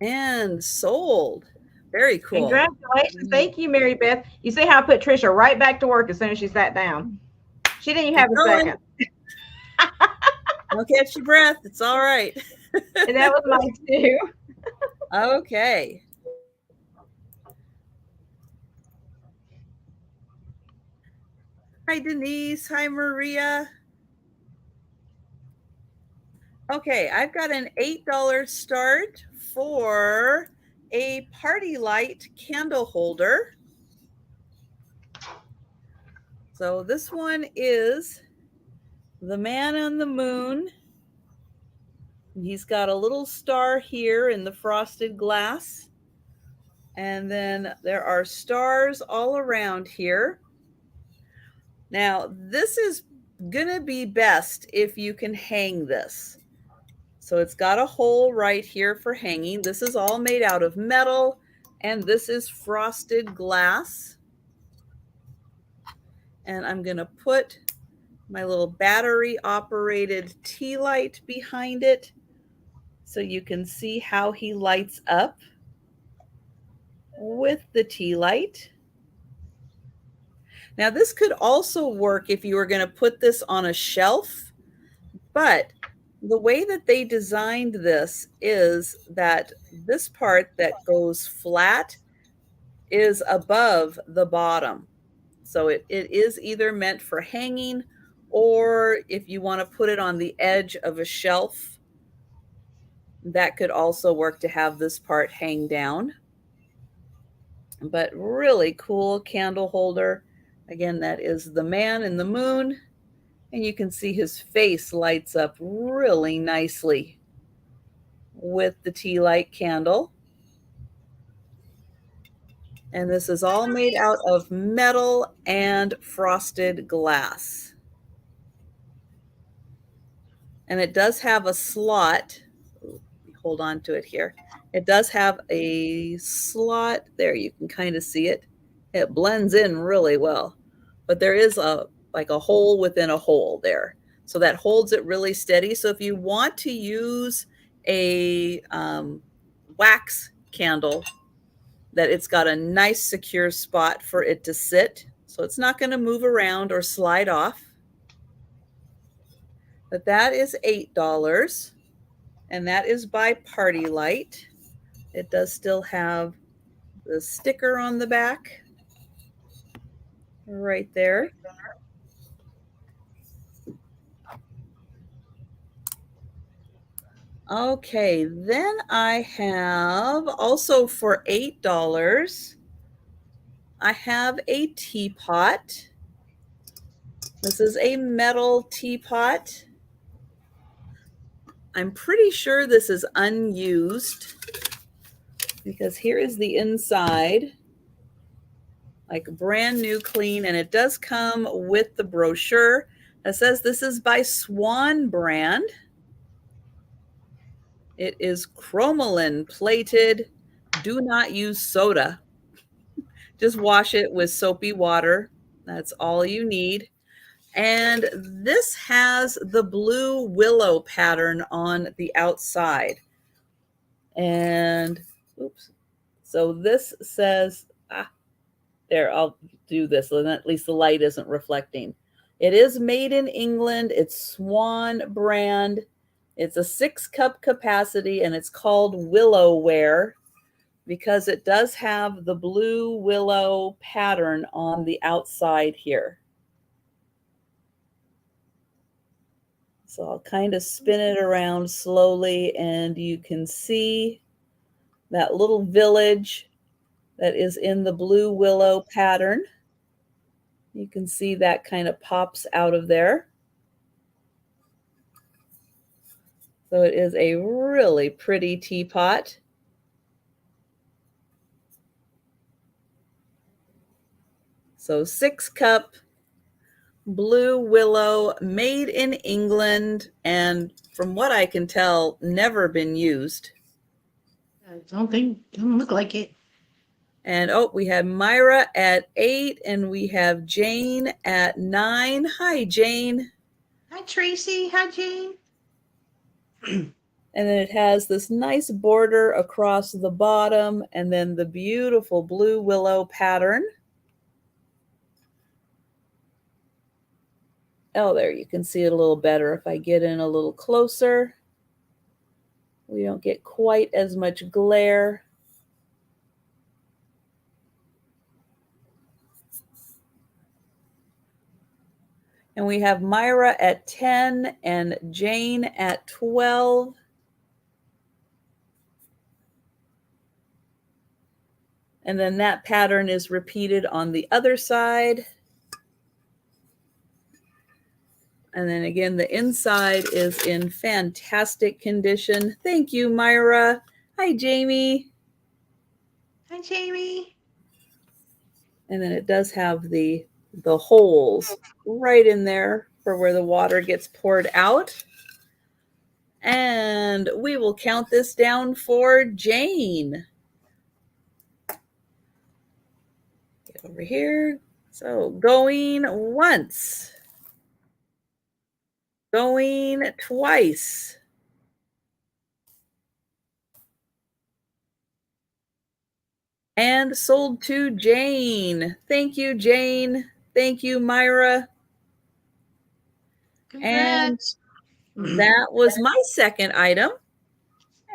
and sold. Very cool. Congratulations. Thank you, Mary Beth. You see how I put Trisha right back to work as soon as she sat down. She didn't even have a second. Don't catch your breath. It's all right. And that was mine too. Okay. Hi, Denise. Hi, Maria. Okay, I've got an $8 start for a party light candle holder. So this one is the man on the moon. He's got a little star here in the frosted glass. And then there are stars all around here. Now, this is going to be best if you can hang this. So it's got a hole right here for hanging. This is all made out of metal, and this is frosted glass. And I'm going to put my little battery operated tea light behind it so you can see how he lights up with the tea light. Now, this could also work if you were going to put this on a shelf, but the way that they designed this is that this part that goes flat is above the bottom. So it is either meant for hanging, or if you want to put it on the edge of a shelf, that could also work to have this part hang down. But really cool candle holder. Again, that is the man in the moon. And you can see his face lights up really nicely with the tea light candle. And this is all made out of metal and frosted glass. And it does have a slot. Hold on to it here. It does have a slot there. You can kind of see it. It blends in really well. But there is like a hole within a hole there. So that holds it really steady. So if you want to use a wax candle, that it's got a nice secure spot for it to sit. So it's not going to move around or slide off. But that is $8. And that is by Party Light. It does still have the sticker on the back right there. Okay, then I have also for $8, I have a teapot. This is a metal teapot. I'm pretty sure this is unused because here is the inside, like brand new clean, and it does come with the brochure that says this is by Swan brand. It is chromalin plated. Do not use soda. Just wash it with soapy water. That's all you need. And this has the blue willow pattern on the outside. And oops. So this says, there, I'll do this so that at least the light isn't reflecting. It is made in England. It's Swan brand. It's a 6-cup capacity, and it's called Willowware because it does have the blue willow pattern on the outside here. So I'll kind of spin it around slowly, and you can see that little village that is in the blue willow pattern. You can see that kind of pops out of there. So it is a really pretty teapot. So 6-cup blue willow, made in England, and from what I can tell, never been used. I don't think, doesn't look like it. And oh, we have Myra at 8, and we have Jane at 9. Hi, Jane. Hi, Tracy. Hi, Jane. And then it has this nice border across the bottom, and then the beautiful blue willow pattern. Oh, there, you can see it a little better if I get in a little closer. We don't get quite as much glare. And we have Myra at 10 and Jane at 12. And then that pattern is repeated on the other side. And then again, the inside is in fantastic condition. Thank you, Myra. Hi, Jamie. Hi, Jamie. And then it does have the holes right in there for where the water gets poured out. And we will count this down for Jane. Get over here. So going once. Going twice. And sold to Jane. Thank you, Jane. Thank you, Myra. Congrats. And that was my second item.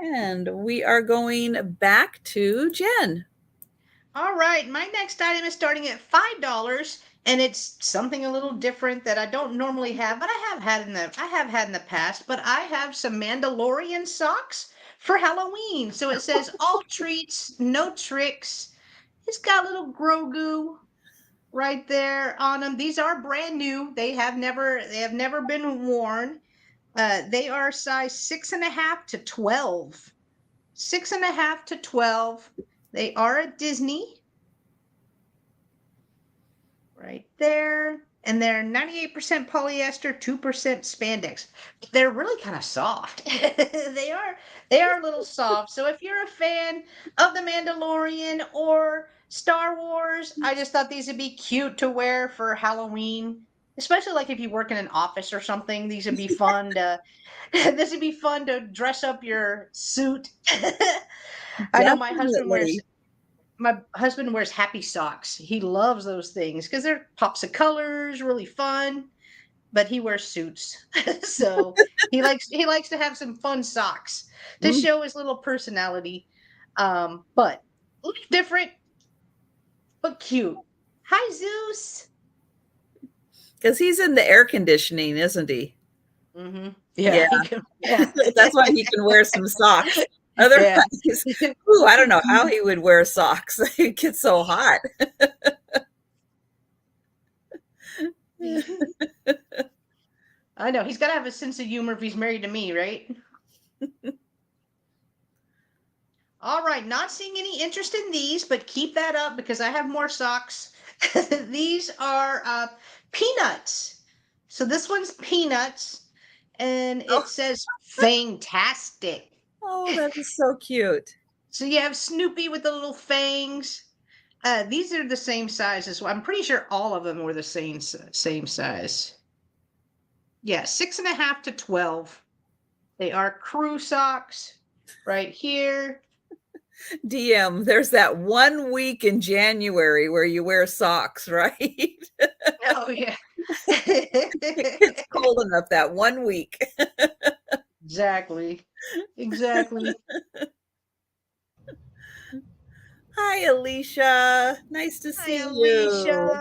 And we are going back to Jen. All right, my next item is starting at $5, and it's something a little different that I don't normally have, but I have had in the past. But I have some Mandalorian socks for Halloween. So it says all treats, no tricks. It's got little Grogu right there on them. These are brand new. They have never been worn. They are size 6.5 to 12. 6.5 to 12. They are at Disney. Right there. And they're 98% polyester, 2% spandex. They're really kind of soft. they are a little soft. So if you're a fan of The Mandalorian or Star Wars, I just thought these would be cute to wear for Halloween. Especially like if you work in an office or something, these would be fun to this would be fun to dress up your suit. I know Definitely. my husband wears happy socks. He loves those things because they're pops of colors, really fun. But he wears suits, so he likes to have some fun socks to show his little personality. But look different, but cute. Hi, Zeus. Because he's in the air conditioning, isn't he? Mm-hmm. Yeah. Yeah. That's why he can wear some socks. Otherwise, ooh, I don't know how he would wear socks. It gets so hot. I know. He's got to have a sense of humor if he's married to me, right? All right. Not seeing any interest in these, but keep that up because I have more socks. These are peanuts. So this one's peanuts, and it says fantastic. Oh, that is so cute. So you have Snoopy with the little fangs. These are the same size as well. I'm pretty sure all of them were the same size. Yeah, 6.5 to 12. They are crew socks right here. DM, there's that 1 week in January where you wear socks, right? Oh, yeah. It's cold enough that 1 week. Exactly. Hi, Alicia. Nice to see you.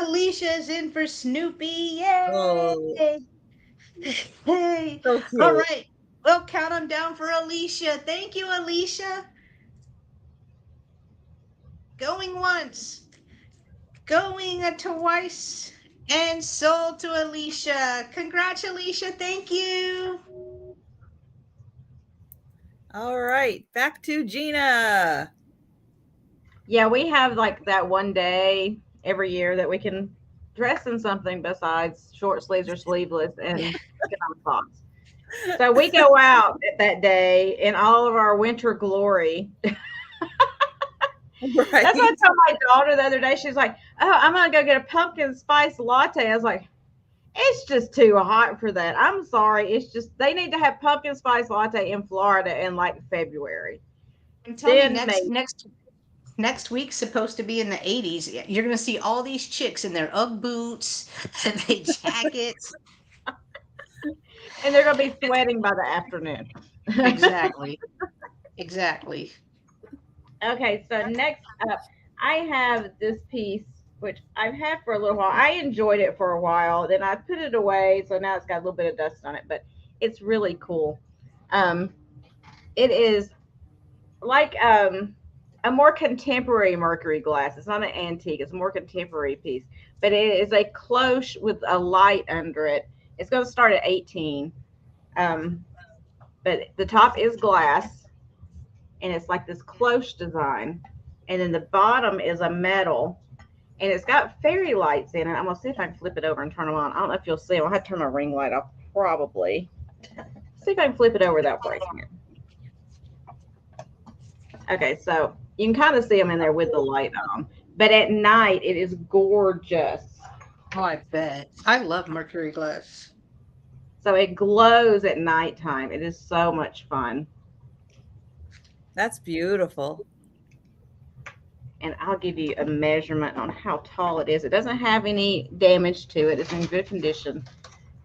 Alicia's in for Snoopy. Yay! Oh, Hey. so cute. All right. We'll count them down for Alicia. Thank you, Alicia. Going once. Going twice. And sold to Alicia. Congrats, Alicia. Thank you. All right. Back to Gina. Yeah, we have like that one day every year that we can dress in something besides short sleeves or sleeveless and get on socks. So we go out that day in all of our winter glory. Right. That's what I told my daughter the other day. She's like, "Oh, I'm gonna go get a pumpkin spice latte." I was like, "It's just too hot for that. I'm sorry. It's just they need to have pumpkin spice latte in Florida in like February." And tell me next Next week's supposed to be in the 80s. You're going to see all these chicks in their Ugg boots and their jackets. And they're going to be sweating by the afternoon. Exactly. Exactly. Okay, so next up, I have this piece, which I've had for a little while. I enjoyed it for a while. Then I put it away, so now it's got a little bit of dust on it, but it's really cool. Um, it is like a more contemporary mercury glass. It's not an antique, it's a more contemporary piece, but it is a cloche with a light under it. It's going to start at 18. But the top is glass, and it's like this cloche design, and then the bottom is a metal, and it's got fairy lights in it. I'm gonna see if I can flip it over and turn them on. I don't know if you'll see them. I'll have to turn my ring light off probably. See if I can flip it over without breaking it. Okay, so you can kind of see them in there with the light on, but at night it is gorgeous. Oh, I bet. I love mercury glass. So it glows at nighttime. It is so much fun. That's beautiful. And I'll give you a measurement on how tall it is. It doesn't have any damage to it. It's in good condition,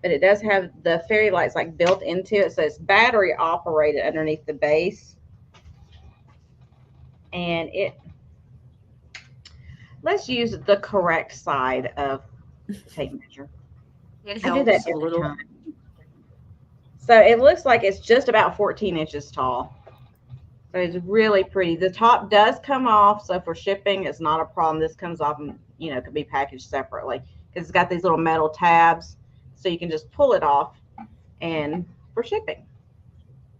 but it does have the fairy lights like built into it. So it's battery operated underneath the base. And let's use the correct side of the tape measure. It I do that helps a every little. time. So it looks like it's just about 14 inches tall. So it's really pretty. The top does come off, so for shipping, it's not a problem. This comes off and, it could be packaged separately because it's got these little metal tabs, so you can just pull it off and for shipping.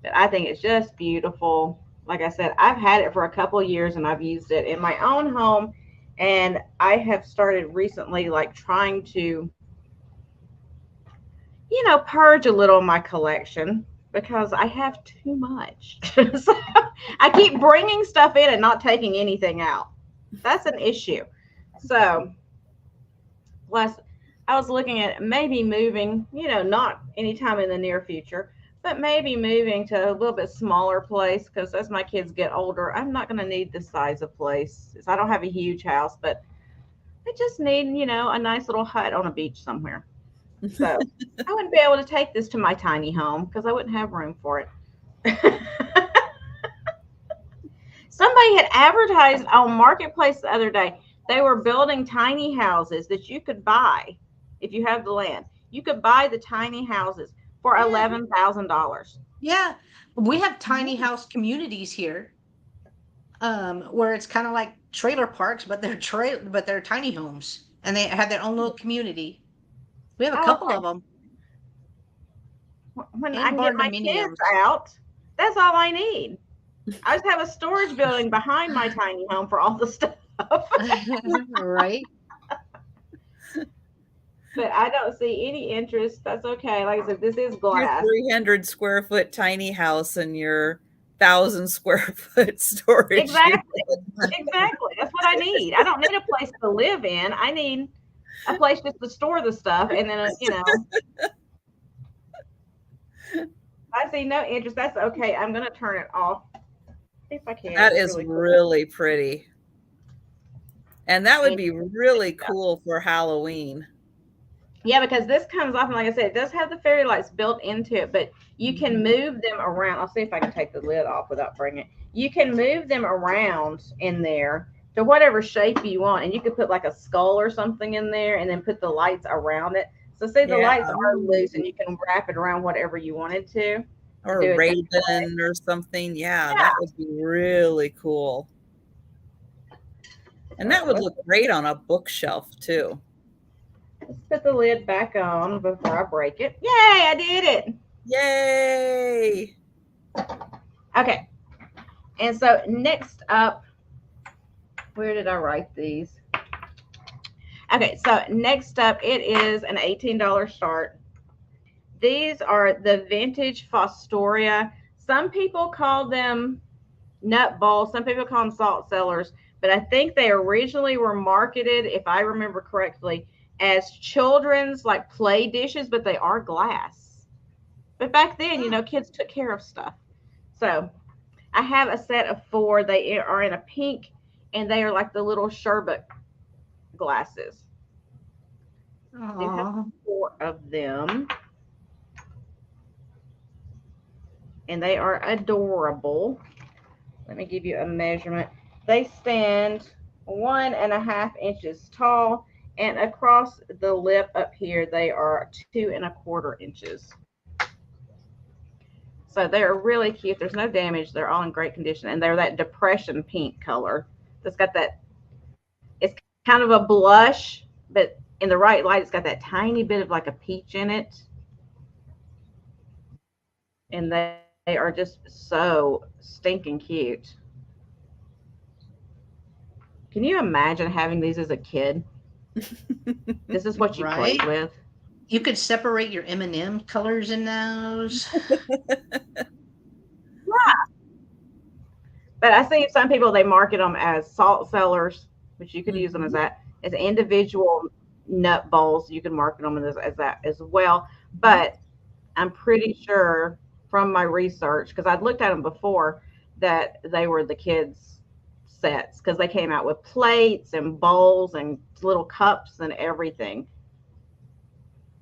But I think it's just beautiful. Like I said, I've had it for a couple of years, and I've used it in my own home, and I have started recently like trying to purge a little of my collection because I have too much. So I keep bringing stuff in and not taking anything out. That's an issue. So plus I was looking at maybe moving, not anytime in the near future, but maybe moving to a little bit smaller place because as my kids get older, I'm not going to need this size of place. I don't have a huge house, but I just need, a nice little hut on a beach somewhere. So I wouldn't be able to take this to my tiny home because I wouldn't have room for it. Somebody had advertised on Marketplace the other day. They were building tiny houses that you could buy if you have the land. You could buy the tiny houses for $11,000. Yeah, we have tiny house communities here, where it's kind of like trailer parks, but they're tiny homes, and they have their own little community. We have a couple of them. When I can get my kids out, that's all I need. I just have a storage building behind my tiny home for all the stuff. Right. But I don't see any interest. That's okay. Like I said, this is glass. Your 300 square foot tiny house and your 1,000 square foot storage. Exactly. Exactly. That's what I need. I don't need a place to live in. I need a place just to store the stuff. And then, I see no interest. That's okay. I'm going to turn it off. See if I can. That is really pretty. And that would be really cool for Halloween. Yeah, because this comes off, and like I said, it does have the fairy lights built into it, but you can move them around. I'll see if I can take the lid off without breaking it. You can move them around in there to whatever shape you want, and you could put like a skull or something in there and then put the lights around it. So say the lights are loose, and you can wrap it around whatever you wanted to. Or a raven or something. Yeah, that would be really cool. And that would look great on a bookshelf too. Let's put the lid back on before I break it. Yay, I did it. Yay. Okay. And so next up, where did I write these? Okay, so next up, it is an $18 start. These are the vintage Fostoria. Some people call them nut bowls. Some people call them salt cellars. But I think they originally were marketed, if I remember correctly, as children's like play dishes, but they are glass. But back then, kids took care of stuff. So I have a set of 4. They are in a pink and they are like the little sherbet glasses. I do have Aww. 4 of them, and they are adorable. Let me give you a measurement. They stand 1.5 inches tall, and across the lip up here, they are 2.25 inches. So they're really cute. There's no damage. They're all in great condition, and they're that depression pink color. It's got that. It's kind of a blush, but in the right light, it's got that tiny bit of like a peach in it, and they are just so stinking cute. Can you imagine having these as a kid? This is what you played Right? with. You could separate your M&M colors in those. But I see some people, they market them as salt cellars, which you could use them as that, as individual nut bowls. You can market them as that as well. But I'm pretty sure from my research, because I'd looked at them before, that they were the kids' sets because they came out with plates and bowls and little cups and everything.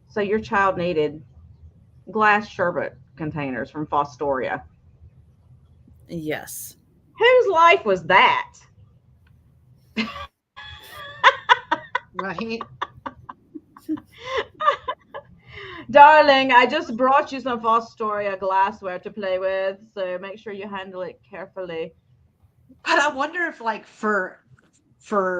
So your child needed glass sherbet containers from Fostoria. Yes. Whose life was that? Right? Darling, I just brought you some Fostoria glassware to play with, so make sure you handle it carefully. But I wonder if like for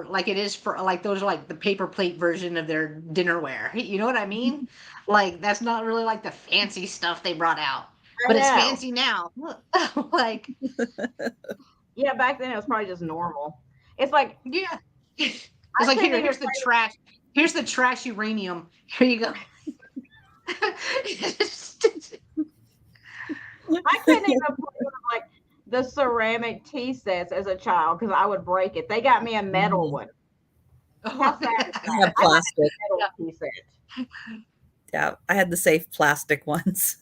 like it is for like those are like the paper plate version of their dinnerware. You know what I mean? Like that's not really like the fancy stuff they brought out. I But it's know. fancy now. Like Yeah, back then it was probably just normal. It's like yeah. It's I like couldn't even here's the play. trash. Here's the trash uranium. Here you go. I couldn't even play with like the ceramic tea sets as a child because I would break it. They got me a metal one. How sad is I that? have I like plastic. a metal tea set. Yeah, I had the safe plastic ones.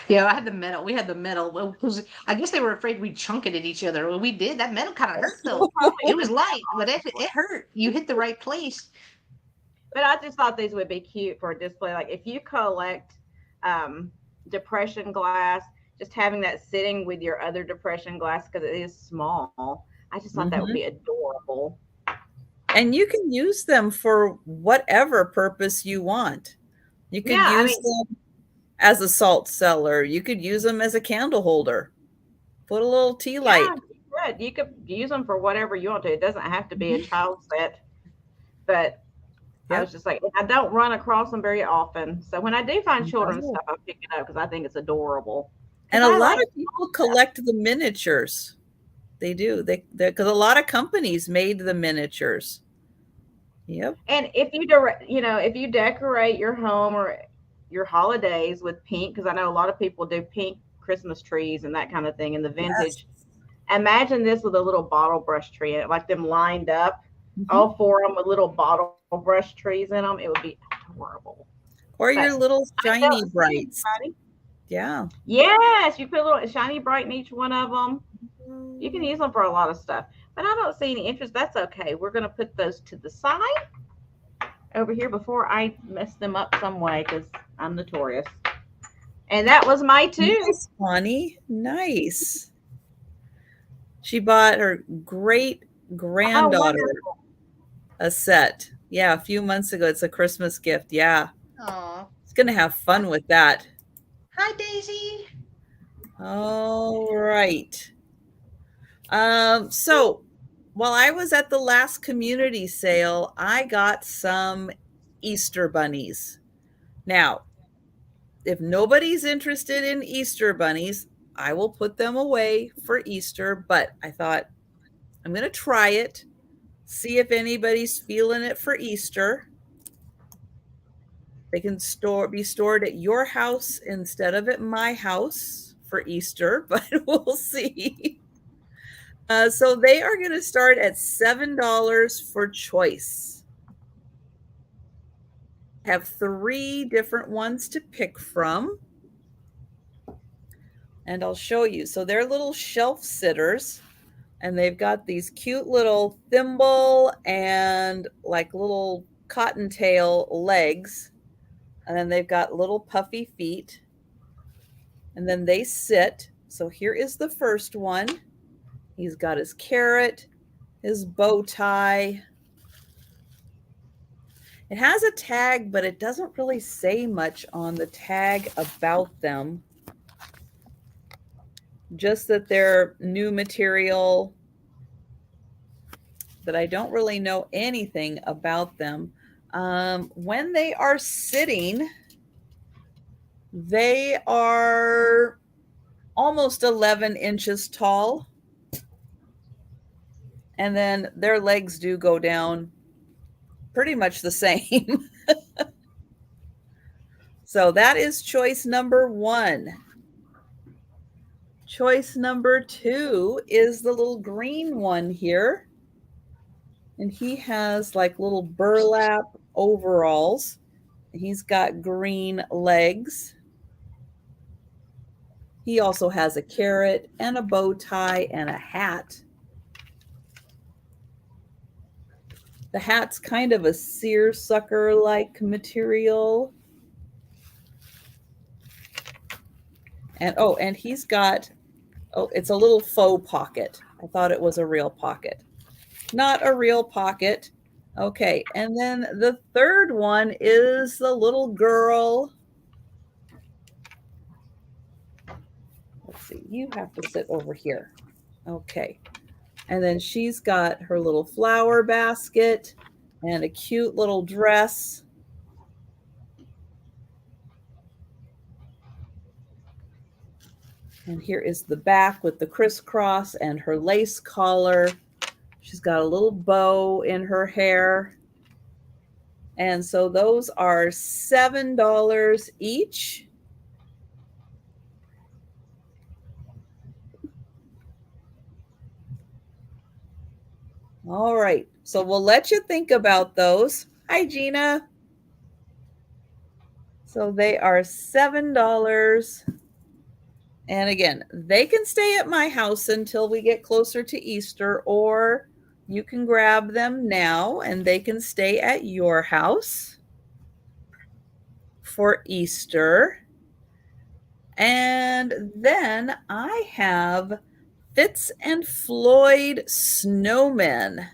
Yeah, I had the metal. We had the metal. Well, 'cause I guess they were afraid we'd chunk it at each other. Well, we did. That metal kind of hurt though. It was light, but it hurt. You hit the right place. But I just thought these would be cute for a display. Like if you collect depression glass, just having that sitting with your other depression glass because it is small. I just thought that would Mhm. be adorable. And you can use them for whatever purpose you want. You could Yeah, I use mean, them as a salt cellar. You could use them as a candle holder. Put a little tea yeah, light. you could. You could use them for whatever you want to. It doesn't have to be a Mhm. child set. But I was Yep. just like, I don't run across them very often. So when I do find children's No. stuff, I pick it up because I think it's adorable. And Because a I lot like of people collect the miniatures. They do. They because a lot of companies made the miniatures. Yep. And if you if you decorate your home or your holidays with pink, because I know a lot of people do pink Christmas trees and that kind of thing in the Yes. vintage. Imagine this with a little bottle brush tree in it, like them lined up, Mhm. all 4 of them with little bottle brush trees in them. It would be adorable. Or But your little I shiny don't see brights. anybody. Yeah. Yes, you put a little shiny bright in each one of them. You can use them for a lot of stuff. But I don't see any interest. That's okay. We're going to put those to the side over here before I mess them up some way because I'm notorious. And that was my 2. Nice, Bonnie. Nice. She bought her great Oh, granddaughter wonderful. a set. Yeah, a few months ago. It's a Christmas gift. Yeah. Aw. It's gonna have fun with that. Hi, Daisy. All right. So while I was at the last community sale, I got some Easter bunnies. Now, if nobody's interested in Easter bunnies, I will put them away for Easter, but I thought I'm going to try it, see if anybody's feeling it for Easter. They can be stored at your house instead of at my house for Easter, but we'll see. So they are going to start at $7 for choice. Have 3 different ones to pick from. And I'll show you. So they're little shelf sitters. And they've got these cute little thimble and like little cottontail legs. And then they've got little puffy feet. And then they sit. So here is the first one. He's got his carrot, his bow tie. It has a tag, but it doesn't really say much on the tag about them. Just that they're new material, that I don't really know anything about them. When they are sitting, they are almost 11 inches tall. And then their legs do go down pretty much the same. So that is choice number 1. Choice number 2 is the little green one here. And he has like little burlap overalls. He's got green legs. He also has a carrot and a bow tie and a hat. The hat's kind of a seersucker-like material. And he's got, it's a little faux pocket. I thought it was a real pocket. Not a real pocket. Okay, and then the third one is the little girl. Let's see, you have to sit over here. Okay. And then she's got her little flower basket and a cute little dress. And here is the back with the crisscross and her lace collar. She's got a little bow in her hair. And so those are $7 each. All right, so we'll let you think about those. Hi, Gina. So they are $7. And again, they can stay at my house until we get closer to Easter, or you can grab them now and they can stay at your house for Easter. And then I have Fitz and Floyd snowmen.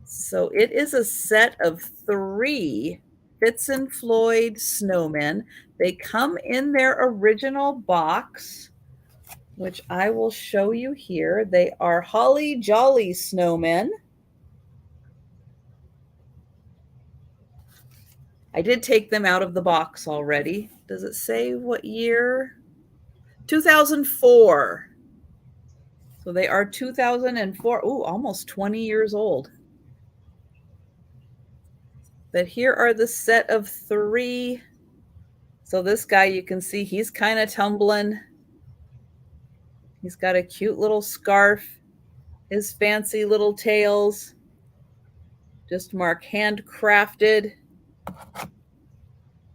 So it is a set of 3 Fitz and Floyd snowmen. They come in their original box, which I will show you here. They are Holly Jolly snowmen. I did take them out of the box already. Does it say what year? 2004. So they are 2004. Ooh, almost 20 years old. But here are the set of 3. So this guy, you can see he's kind of tumbling. He's got a cute little scarf. His fancy little tails. Just mark handcrafted.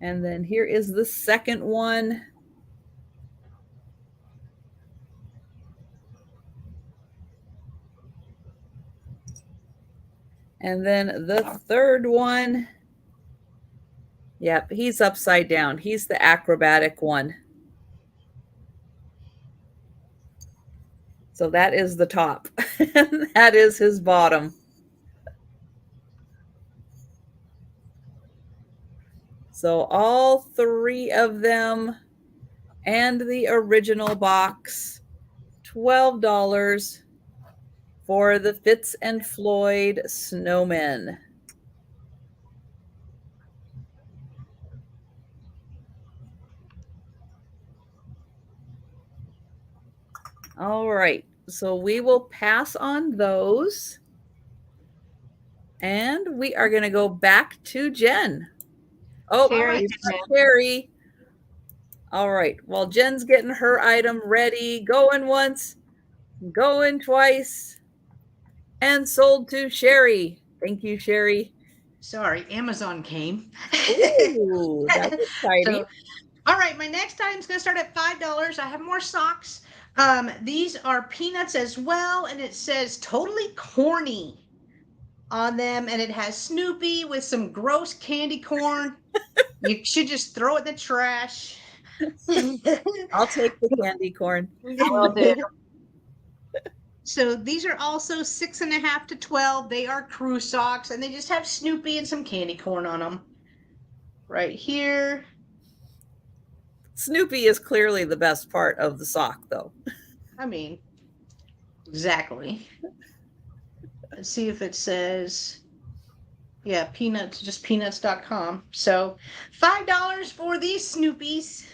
And then here is the second one. And then the third one. Yep, he's upside down. He's the acrobatic one. So that is the top. That is his bottom. So all 3 of them and the original box, $12 for the Fitz and Floyd snowmen. All right, so we will pass on those. And we are going to go back to Jen. Oh, Sherry. All right, while Jen's getting her item ready, going once, going twice, and sold to Sherry. Thank you, Sherry. Sorry, Amazon came. Ooh, that's exciting. All right, my next item's going to start at $5. I have more socks. These are peanuts as well, and it says totally corny on them, and it has Snoopy with some gross candy corn. You should just throw it in the trash. I'll take the candy corn. Will do. So these are also 6.5 to 12. They are crew socks, and they just have Snoopy and some candy corn on them. Right here. Snoopy is clearly the best part of the sock, though. I mean, exactly. Let's see if it says, yeah, peanuts, just peanuts.com. So $5 for these Snoopies.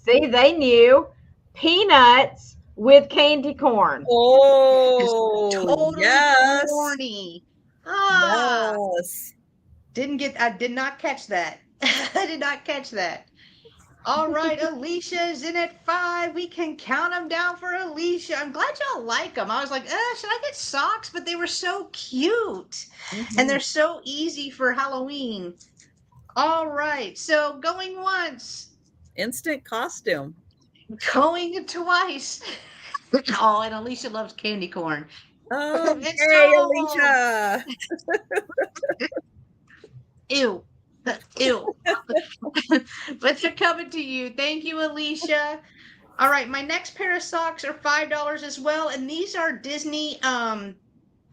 See, they knew peanuts with candy corn. Oh, Totally yes. corny. Ah, Yes. I did not catch that. I did not catch that. All right, Alicia's in at 5. We can count them down for Alicia. I'm glad y'all like them. I was like, should I get socks? But they were so cute. And they're so easy for Halloween. All right, so going once. Instant costume. Going twice. Oh, and Alicia loves candy corn. Oh, It's hey, sold. Alicia. Ew. Ew. But they're coming to you. Thank you, Alicia. All right, my next pair of socks are $5 as well, and these are Disney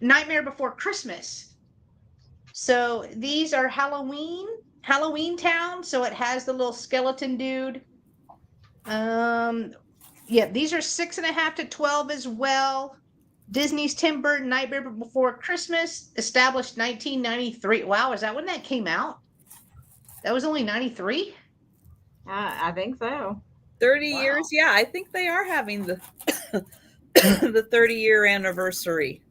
Nightmare Before Christmas. So these are Halloween Town. So it has the little skeleton dude. Yeah, these are 6.5 to 12 as well. Disney's Tim Burton Nightmare Before Christmas, established 1993. Wow, is that when that came out? That was only 93? I think so. 30 Wow. years. Yeah, I think they are having the the 30-year anniversary.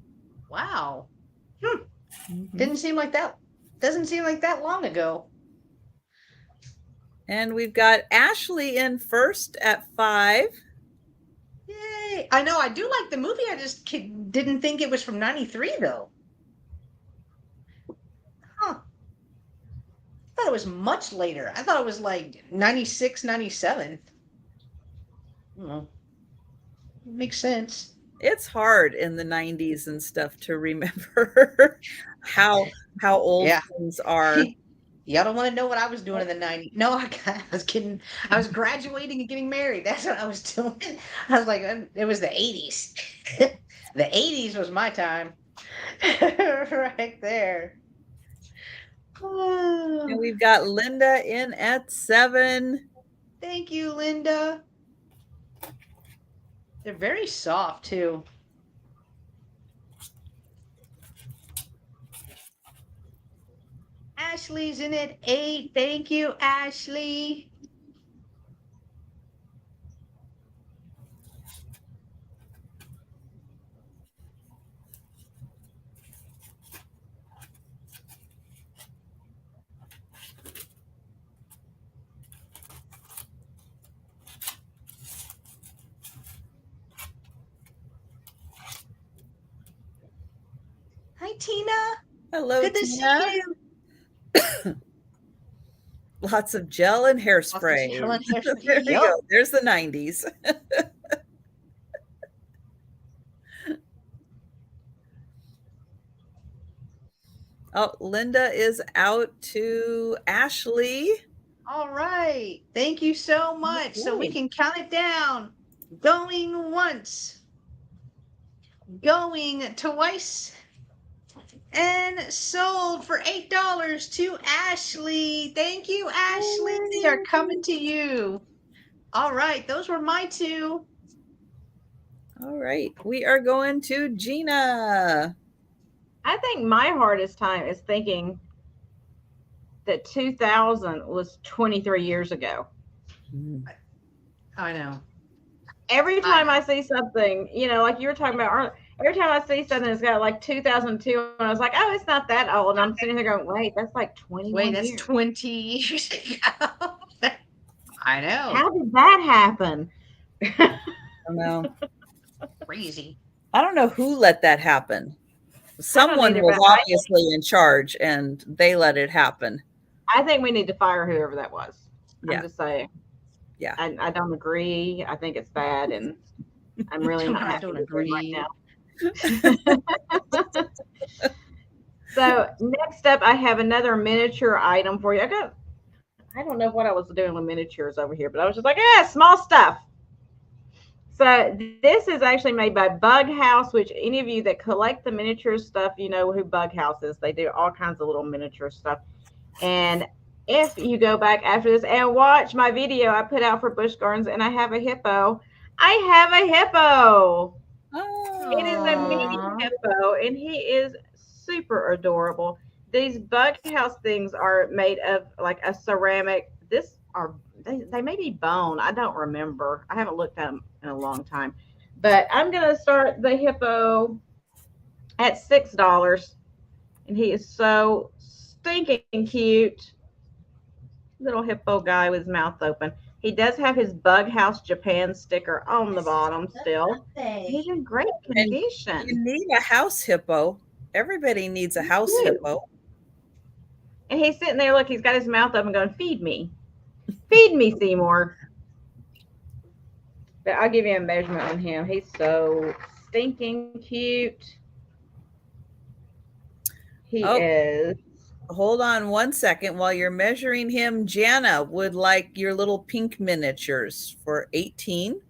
Wow. Doesn't seem like that long ago. And we've got Ashley in first at 5. Yay. I know, I do like the movie. I just didn't think it was from 93 though. Huh. I thought it was much later. I thought it was like 96, 97. Well, makes sense. It's hard in the 90s and stuff to remember how old things are. Y'all don't want to know what I was doing in the 90s. No, I was kidding. I was graduating and getting married. That's what I was doing. I was like, it was the 80s. The 80s was my time. Right there. And we've got Linda in at 7. Thank you, Linda. They're very soft too. Ashley's in at 8. Thank you, Ashley. Hi, Tina. Hello, Good to Tina. see you. Lots of gel and hairspray. There you go. There's the 90s. Oh, Linda is out to Ashley. All right. Thank you so much. Okay. So we can count it down. Going once. Going twice. And sold for $8 to Ashley. Thank you, Ashley. They are coming to you. All right. Those were my 2. All right. We are going to Gina. I think my hardest time is thinking that 2000 was 23 years ago. I know. Every time I see something, like you were talking about, every time I see something that's got like 2002, and I was like, oh, it's not that old. And I'm sitting there going, wait, that's like 21 years. That's 20 years ago. I know. How did that happen? I don't know. Crazy. I don't know who let that happen. Someone was obviously in charge and they let it happen. I think we need to fire whoever that was. Yeah. I'm just saying. Yeah. I don't agree. I think it's bad, and I'm really not I happy don't with it right agree. now. So next up, I have another miniature item for you. I don't know what I was doing with miniatures over here, but I was just like, small stuff. So this is actually made by Bug House, which any of you that collect the miniature stuff, you know who Bug House is. They do all kinds of little miniature stuff. And if you go back after this and watch my video I put out for Bush Gardens, and I have a hippo. I have a hippo. It is a mini Aw. hippo, and he is super adorable. These Bug House things are made of like a ceramic. They may be bone. I don't remember. I haven't looked at them in a long time. But I'm gonna start the hippo at $6, and he is so stinking cute. Little hippo guy with his mouth open. He does have his Bug House Japan sticker on the bottom still. He's in great And condition. you need a house hippo. Everybody needs a house hippo. And he's sitting there, look, he's got his mouth open going, feed me. Feed me, Seymour. But I'll give you a measurement on him. He's so stinking cute. He is. Hold on one second. While you're measuring him, Jana would like your little pink miniatures for 18.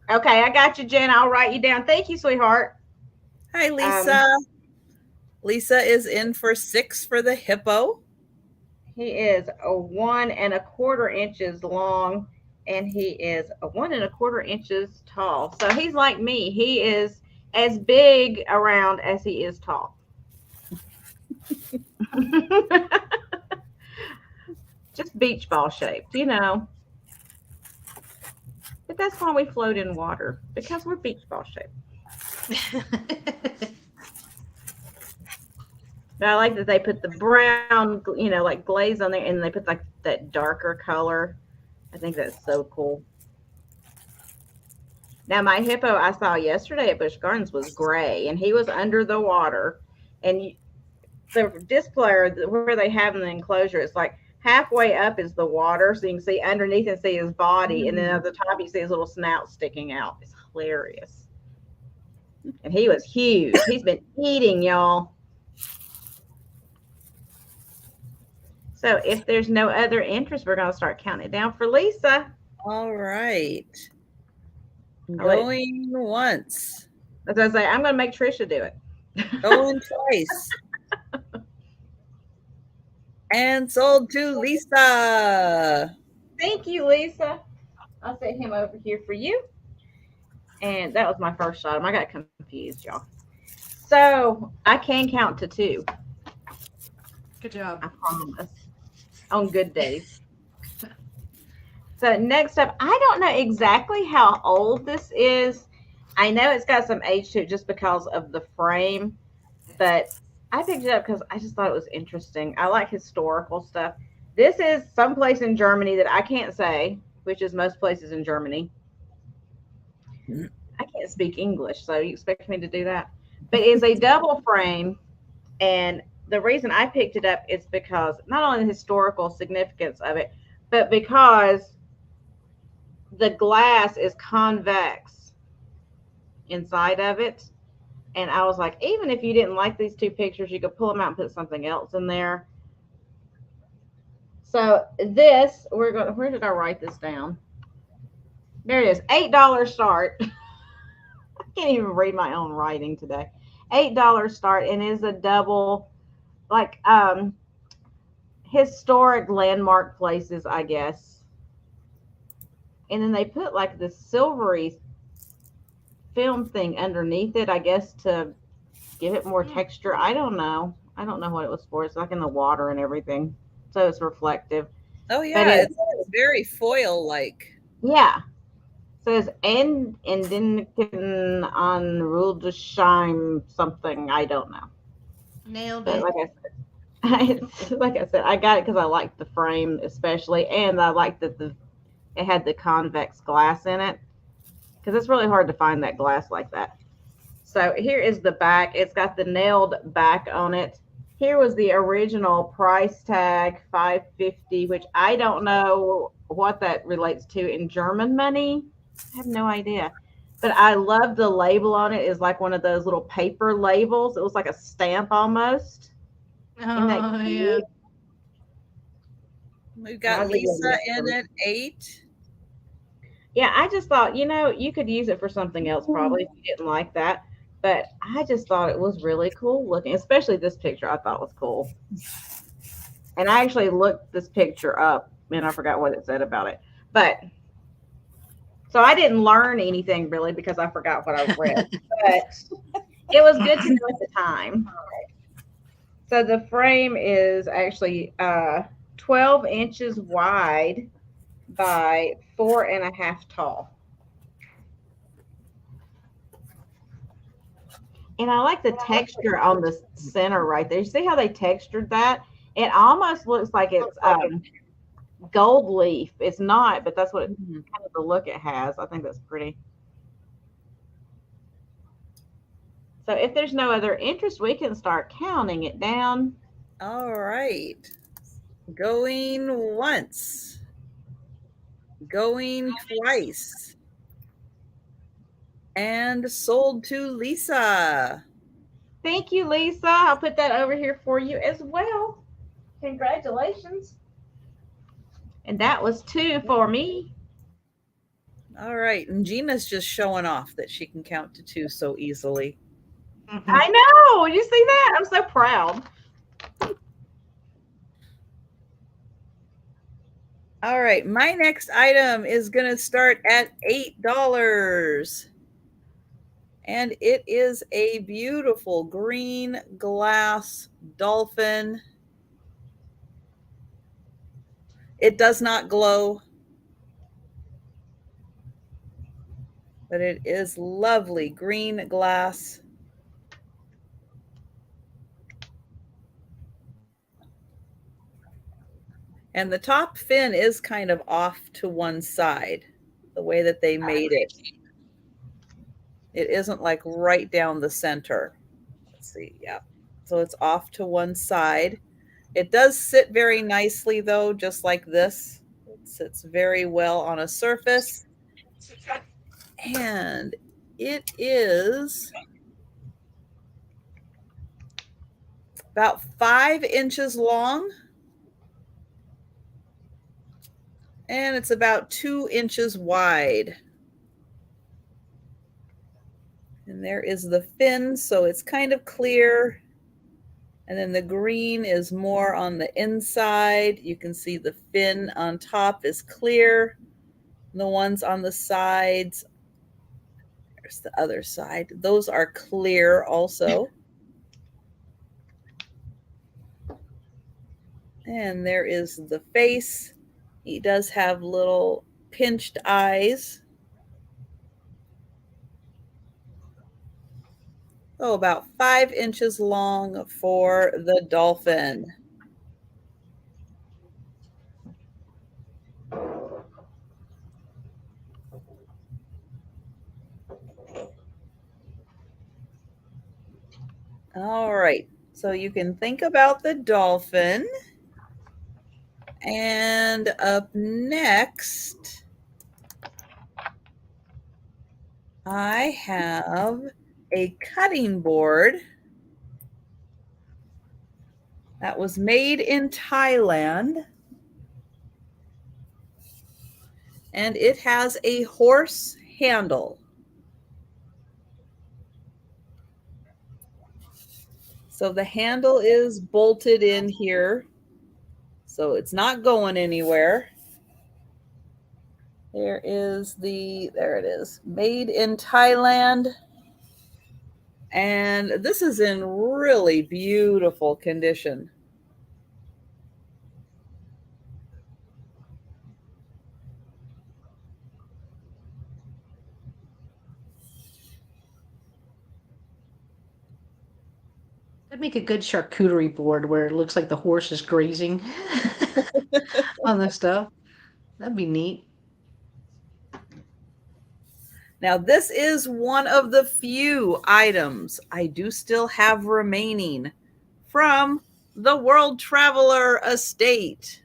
Okay, I got you, Jen. I'll write you down. Thank you, sweetheart. Hi, Lisa. Lisa is in for 6 for the hippo. He is a 1¼ inches long, and he is a 1¼ inches tall. So he's like me. He is as big around as he is tall. Just beach ball shaped, you know. But that's why we float in water, because we're beach ball shaped. But I like that they put the brown, you know, like glaze on there, and they put like that darker color. I think that's so cool. Now, my hippo I saw yesterday at Busch Gardens was gray, and he was under the water. And the display where they have in the enclosure, it's like halfway up is the water, so you can see underneath and see his body, and then at the top you see his little snout sticking out. It's hilarious. And he was huge. He's been eating, y'all. So if there's no other interest, we're going to start counting it down for Lisa. All right. Going once. As I say, I'm going to make Trisha do it. Going twice. And sold to Lisa. Thank you, Lisa. I'll set him over here for you. And that was my first shot. I got confused, y'all. So I can count to 2. Good job. I promise. On good days. So next up, I don't know exactly how old this is. I know it's got some age to it just because of the frame, but I picked it up because I just thought it was interesting. I like historical stuff. This is someplace in Germany that I can't say, which is most places in Germany. I can't speak English, so you expect me to do that? But it's a double frame, and the reason I picked it up is because not only the historical significance of it, but because the glass is convex inside of it. And I was like, even if you didn't like these 2 pictures, you could pull them out and put something else in there. So this, where did I write this down? There it is, $8 start. I can't even read my own writing today. $8 start, and is a double, like historic landmark places, I guess. And then they put like this silvery film thing underneath it, I guess, to give it more texture. I don't know what it was for. It's like in the water and everything, so it's reflective. Oh yeah, it's very foil like. Yeah. So it's Enden on Ruldesheim something. I don't know. Nailed it. Like I said, I got it because I liked the frame especially, and I liked that it had the convex glass in it, because it's really hard to find that glass like that. So here is the back. It's got the nailed back on it, Here was the original price tag, $5.50, which I don't know what that relates to in German money. I have no idea. But I love the label on it. Is like one of those little paper labels. It was like a stamp almost. Isn't that Oh, cute? yeah. We've And got I'll give you a Lisa list of in it. at 8. Yeah, I just thought, you could use it for something else probably if you didn't like that. But I just thought it was really cool looking, especially this picture I thought was cool. And I actually looked this picture up and I forgot what it said about it. But so I didn't learn anything really because I forgot what I read. But it was good to know at the time. So the frame is actually 12 inches wide by 4.5 tall. And I like the texture on the center right there. You see how they textured that? It almost looks like it's gold leaf. It's not, but that's what kind of the look it has. I think that's pretty. So if there's no other interest, we can start counting it down. All right. Going once. Going twice. And sold to Lisa. Thank you, Lisa. I'll put that over here for you as well. Congratulations. And that was 2 for me. All right. And Gina's just showing off that she can count to 2 so easily. I know. You see that? I'm so proud. All right. My next item is going to start at $8. And it is a beautiful green glass dolphin. It does not glow, but it is lovely green glass. And the top fin is kind of off to one side, the way that they made it. It isn't like right down the center. Let's see, yeah. So it's off to one side. It does sit very nicely though, just like this. It sits very well on a surface. And it is about 5 inches long. And it's about 2 inches wide. And there is the fin, so it's kind of clear. And then the green is more on the inside. You can see the fin on top is clear. The ones on the sides, there's the other side. Those are clear also. And there is the face. He does have little pinched eyes. Oh, about 5 inches long for the dolphin. All right, so you can think about the dolphin. And up next, I have a cutting board that was made in Thailand. And it has a horse handle. So the handle is bolted in here. So it's not going anywhere. There it is, made in Thailand. And this is in really beautiful condition. That'd make a good charcuterie board where it looks like the horse is grazing on the stuff. That'd be neat. Now, this is one of the few items I do still have remaining from the World Traveler Estate.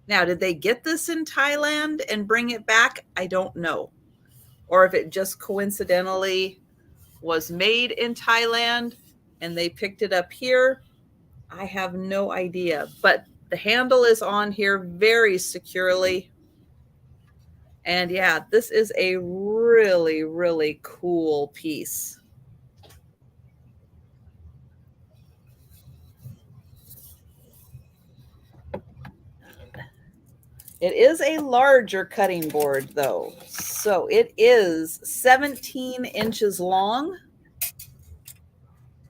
Now, did they get this in Thailand and bring it back? I don't know. Or if it just coincidentally was made in Thailand and they picked it up here. I have no idea. But the handle is on here very securely. And yeah, this is a really, really cool piece. It is a larger cutting board though. So it is 17 inches long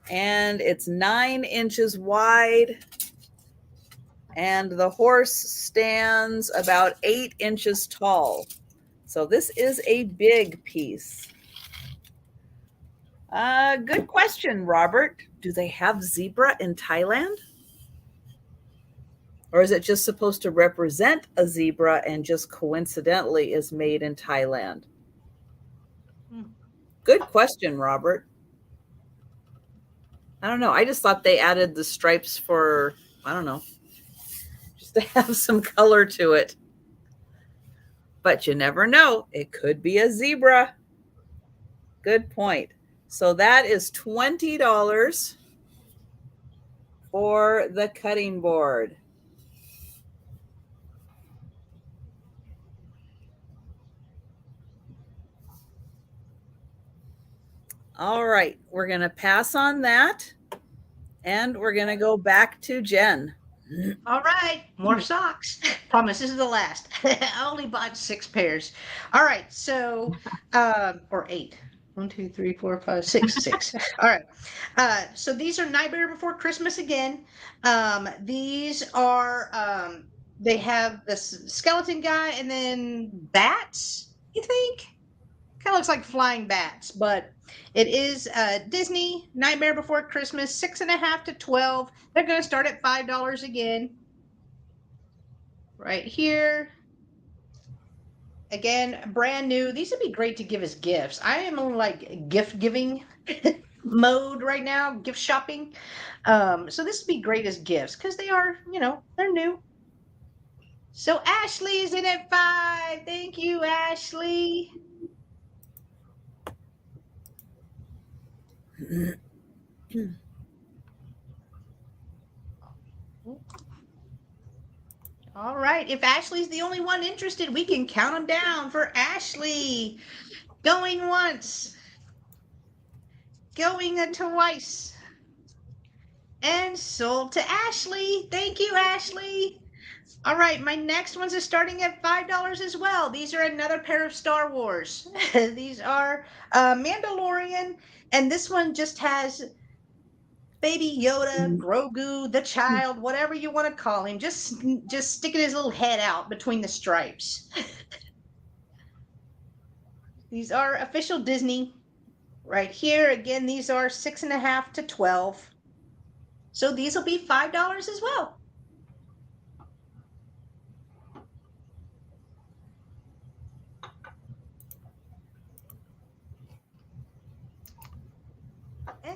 and it's 9 inches wide. And the horse stands about 8 inches tall. So this is a big piece. Good question, Robert. Do they have zebra in Thailand? Or is it just supposed to represent a zebra and just coincidentally is made in Thailand? Good question, Robert. I don't know. I just thought they added the stripes for, I don't know, just to have some color to it. But you never know. It could be a zebra. Good point. So that is $20 for the cutting board. All right, we're going to pass on that and we're going to go back to Jen. All right, more socks. Promise this is the last. I only bought 6 pairs. All right, so or 8. 1, 2, 3, 4, 5, 6, 6. All right. So these are Nightmare Before Christmas again. These are they have this skeleton guy and then bats, you think? Kind of looks like flying bats, but it is Disney Nightmare Before Christmas, 6.5 to 12. They're going to start at $5 again. Right here. Again, brand new. These would be great to give as gifts. I am on like gift giving mode right now, gift shopping. So this would be great as gifts because they are, you know, they're new. So Ashley is in at 5. Thank you, Ashley. All right. If Ashley's the only one interested, we can count them down for Ashley. Going once. Going twice. And sold to Ashley. Thank you, Ashley. All right. My next ones are starting at $5 as well. These are another pair of Star Wars. These are Mandalorian. And this one just has Baby Yoda, Grogu, the child, whatever you want to call him, just sticking his little head out between the stripes. These are official Disney. Right here, again, these are 6.5 to 12. So these will be $5 as well.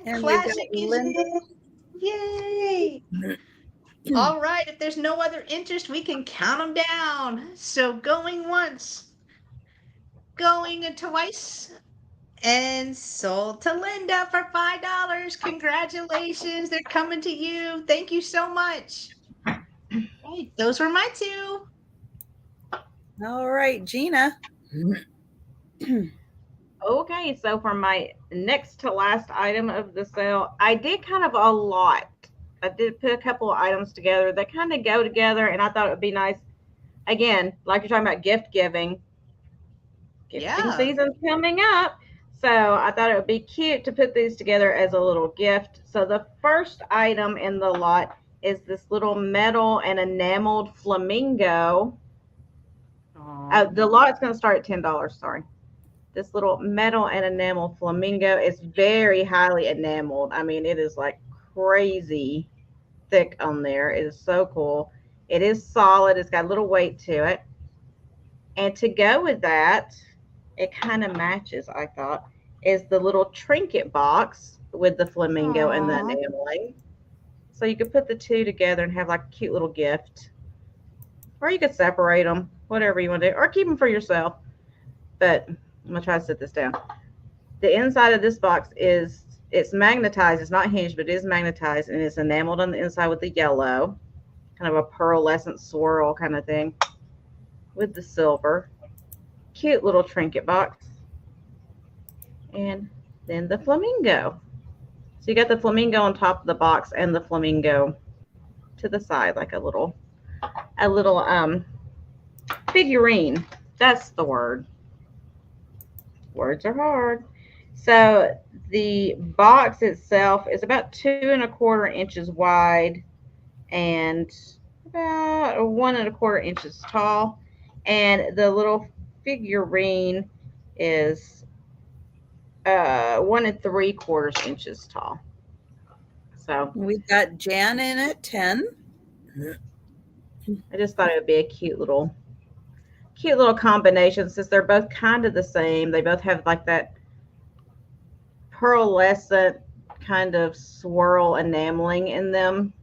And classic is it. Yay! All right, if there's no other interest, we can count them down. So going once, going twice, and sold to Linda for $5. Congratulations, they're coming to you. Thank you so much. Right, those were my 2. All right, Gina. Okay, so for my next to last item of the sale, I did kind of a lot. I did put a couple of items together that kind of go together, and I thought it would be nice. Again, like you're talking about gift giving. Gifting season's coming up. So I thought it would be cute to put these together as a little gift. So the first item in the lot is this little metal and enameled flamingo. The lot is going to start at $10, sorry. This little metal and enamel flamingo is very highly enameled. I mean, it is like crazy thick on there. It is so cool. It is solid. It's got a little weight to it. And to go with that, it kind of matches, I thought, is the little trinket box with the flamingo and the enameling. So you could put the two together and have like a cute little gift. Or you could separate them, whatever you want to do, or keep them for yourself. But I'm going to try to set this down. The inside of this box it's magnetized. It's not hinged, but it is magnetized, and it's enameled on the inside with the yellow, kind of a pearlescent swirl kind of thing with the silver. Cute little trinket box. And then the flamingo. So you got the flamingo on top of the box and the flamingo to the side, like a little figurine. That's the word. Words are hard. So the box itself is about 2¼ inches wide and about 1¼ inches tall. And the little figurine is 1¾ inches tall. So We've got Jan in at 10. I just thought it would be a cute little combination since they're both kind of the same. They both have like that pearlescent kind of swirl enameling in them.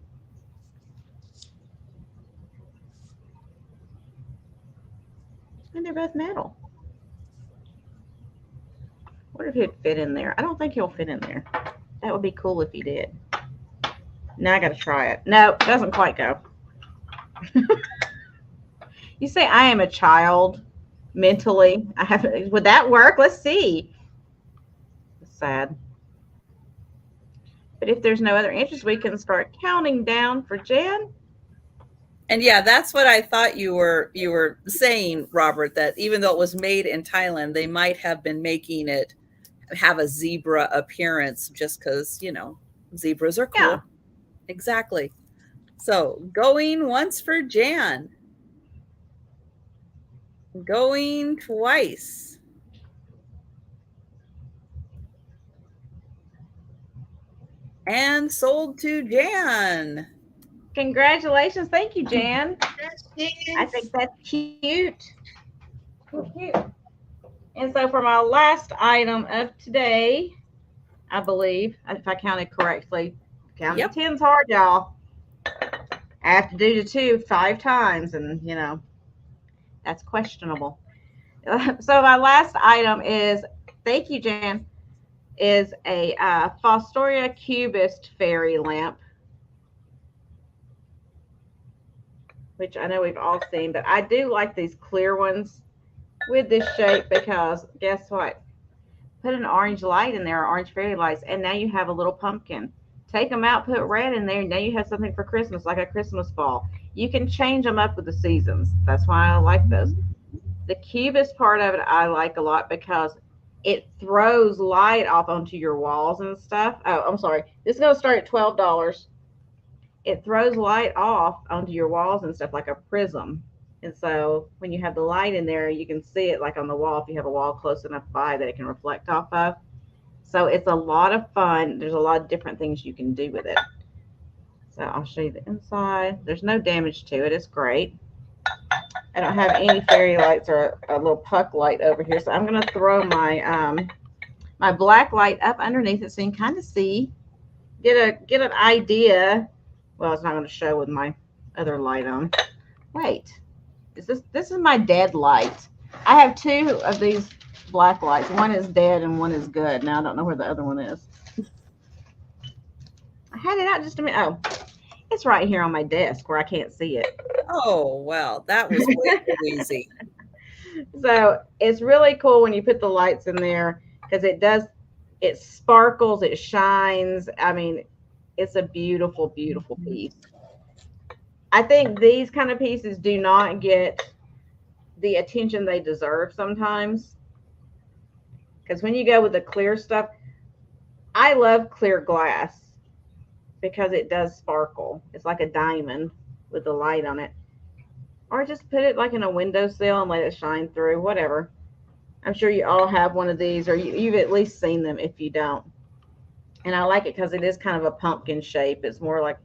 And they're both metal. What if he'd fit in there? I don't think he'll fit in there. That would be cool if he did. Now I got to try it. No, it doesn't quite go. You say I am a child mentally. Would that work? Let's see. It's sad. But if there's no other interest, we can start counting down for Jan. And yeah, that's what I thought you were saying, Robert, that even though it was made in Thailand, they might have been making it have a zebra appearance just because, zebras are cool. Yeah. Exactly. So going once for Jan. Going twice. And sold to Jan. Congratulations. Thank you, Jan. I think that's cute. Cute. And so for my last item of today, I believe, if I counted correctly, counting 10's hard, y'all. I have to do the 2 5 times, and that's questionable. So my last item is, thank you, Jan, is a Fostoria Cubist fairy lamp, which I know we've all seen, but I do like these clear ones with this shape because guess what? Put an orange light in there, orange fairy lights, and now you have a little pumpkin. Take them out, put red in there, and now you have something for Christmas, like a Christmas ball. You can change them up with the seasons. That's why I like those. The cubist part of it I like a lot because it throws light off onto your walls and stuff. Oh, I'm sorry. This is going to start at $12. It throws light off onto your walls and stuff like a prism. And so when you have the light in there, you can see it like on the wall if you have a wall close enough by that it can reflect off of. So it's a lot of fun. There's a lot of different things you can do with it. So I'll show you the inside. There's no damage to it. It's great. I don't have any fairy lights or a little puck light over here. So I'm going to throw my my black light up underneath it so you can kind of see, get an idea. Well, it's not going to show with my other light on. Wait. This is my dead light. I have 2 of these black lights. One is dead and one is good. Now I don't know where the other one is. I had it out just a minute. Oh, it's right here on my desk where I can't see it. Oh, well, that was way too easy. So it's really cool when you put the lights in there because it sparkles, it shines. I mean, it's a beautiful, beautiful piece. I think these kind of pieces do not get the attention they deserve sometimes. Because when you go with the clear stuff, I love clear glass because it does sparkle. It's like a diamond with the light on it. Or just put it like in a windowsill and let it shine through, whatever. I'm sure you all have one of these, or you've at least seen them if you don't. And I like it because it is kind of a pumpkin shape. It's more like,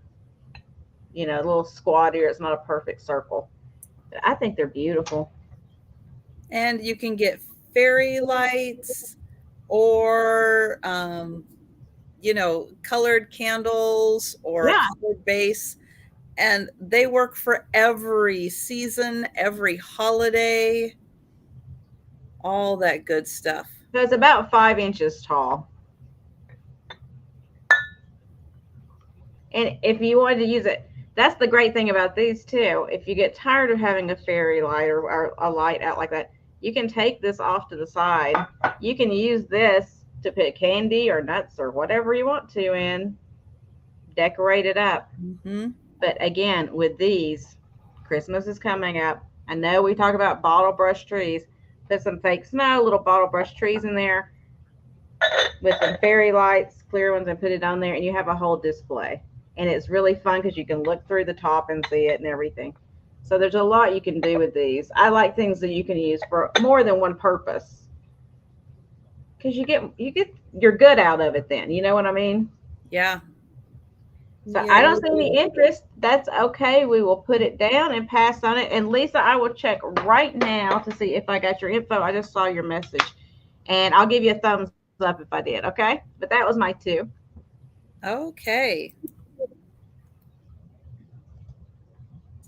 a little squattier. It's not a perfect circle. But I think they're beautiful. And you can get fairy lights or colored candles or a Yeah. colored base. And they work for every season, every holiday, all that good stuff. So it's about 5 inches tall. And if you wanted to use it, that's the great thing about these too. If you get tired of having a fairy light or a light out like that, you can take this off to the side. You can use this to put candy or nuts or whatever you want to in, decorate it up. Mm-hmm. But again, with these, Christmas is coming up. I know we talk about bottle brush trees. Put some fake snow, little bottle brush trees in there with some fairy lights, clear ones, and put it on there, and you have a whole display. And it's really fun because you can look through the top and see it and everything. So there's a lot you can do with these. I like things that you can use for more than one purpose, because you get your good out of it. Then you know what I mean. Yeah. So Yeah, I don't see any interest. That's okay. We will put it down and pass on it. And Lisa, I will check right now to see if I got your info. I just saw your message, and I'll give you a thumbs up if I did. Okay, but that was my 2. Okay.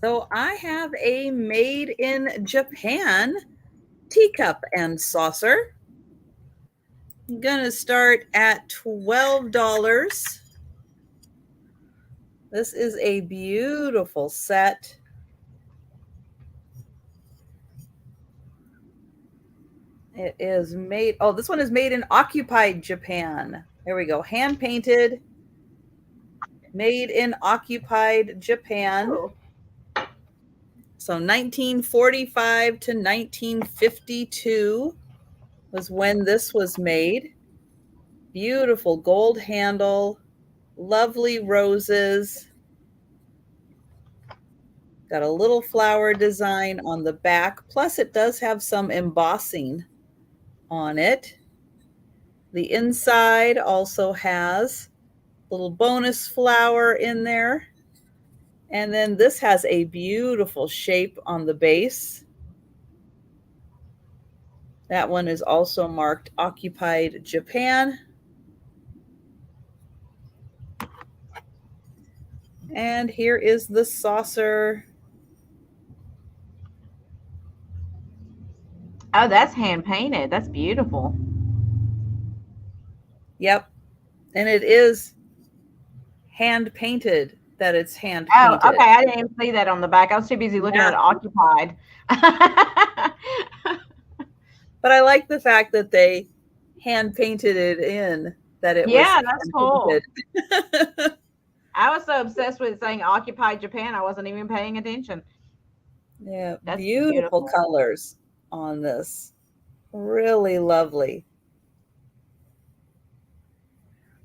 So I have a made in Japan teacup and saucer. I'm going to start at $12. This is a beautiful set. It is made, this one is made in occupied Japan. There we go. Hand painted, made in occupied Japan. Oh. So 1945 to 1952 was when this was made. Beautiful gold handle, lovely roses. Got a little flower design on the back. Plus it does have some embossing on it. The inside also has a little bonus flower in there. And then this has a beautiful shape on the base. That one is also marked Occupied Japan. And here is the saucer. Oh, that's hand painted. That's beautiful. Yep. And it is hand painted, that it's hand Oh, painted. okay. I didn't even see that on the back. I was too busy looking at it occupied. But I like the fact that they hand painted it in, that it was that's cool. painted. I was so obsessed with saying occupied Japan, I wasn't even paying attention. Yeah, That's beautiful colors on this. Really lovely.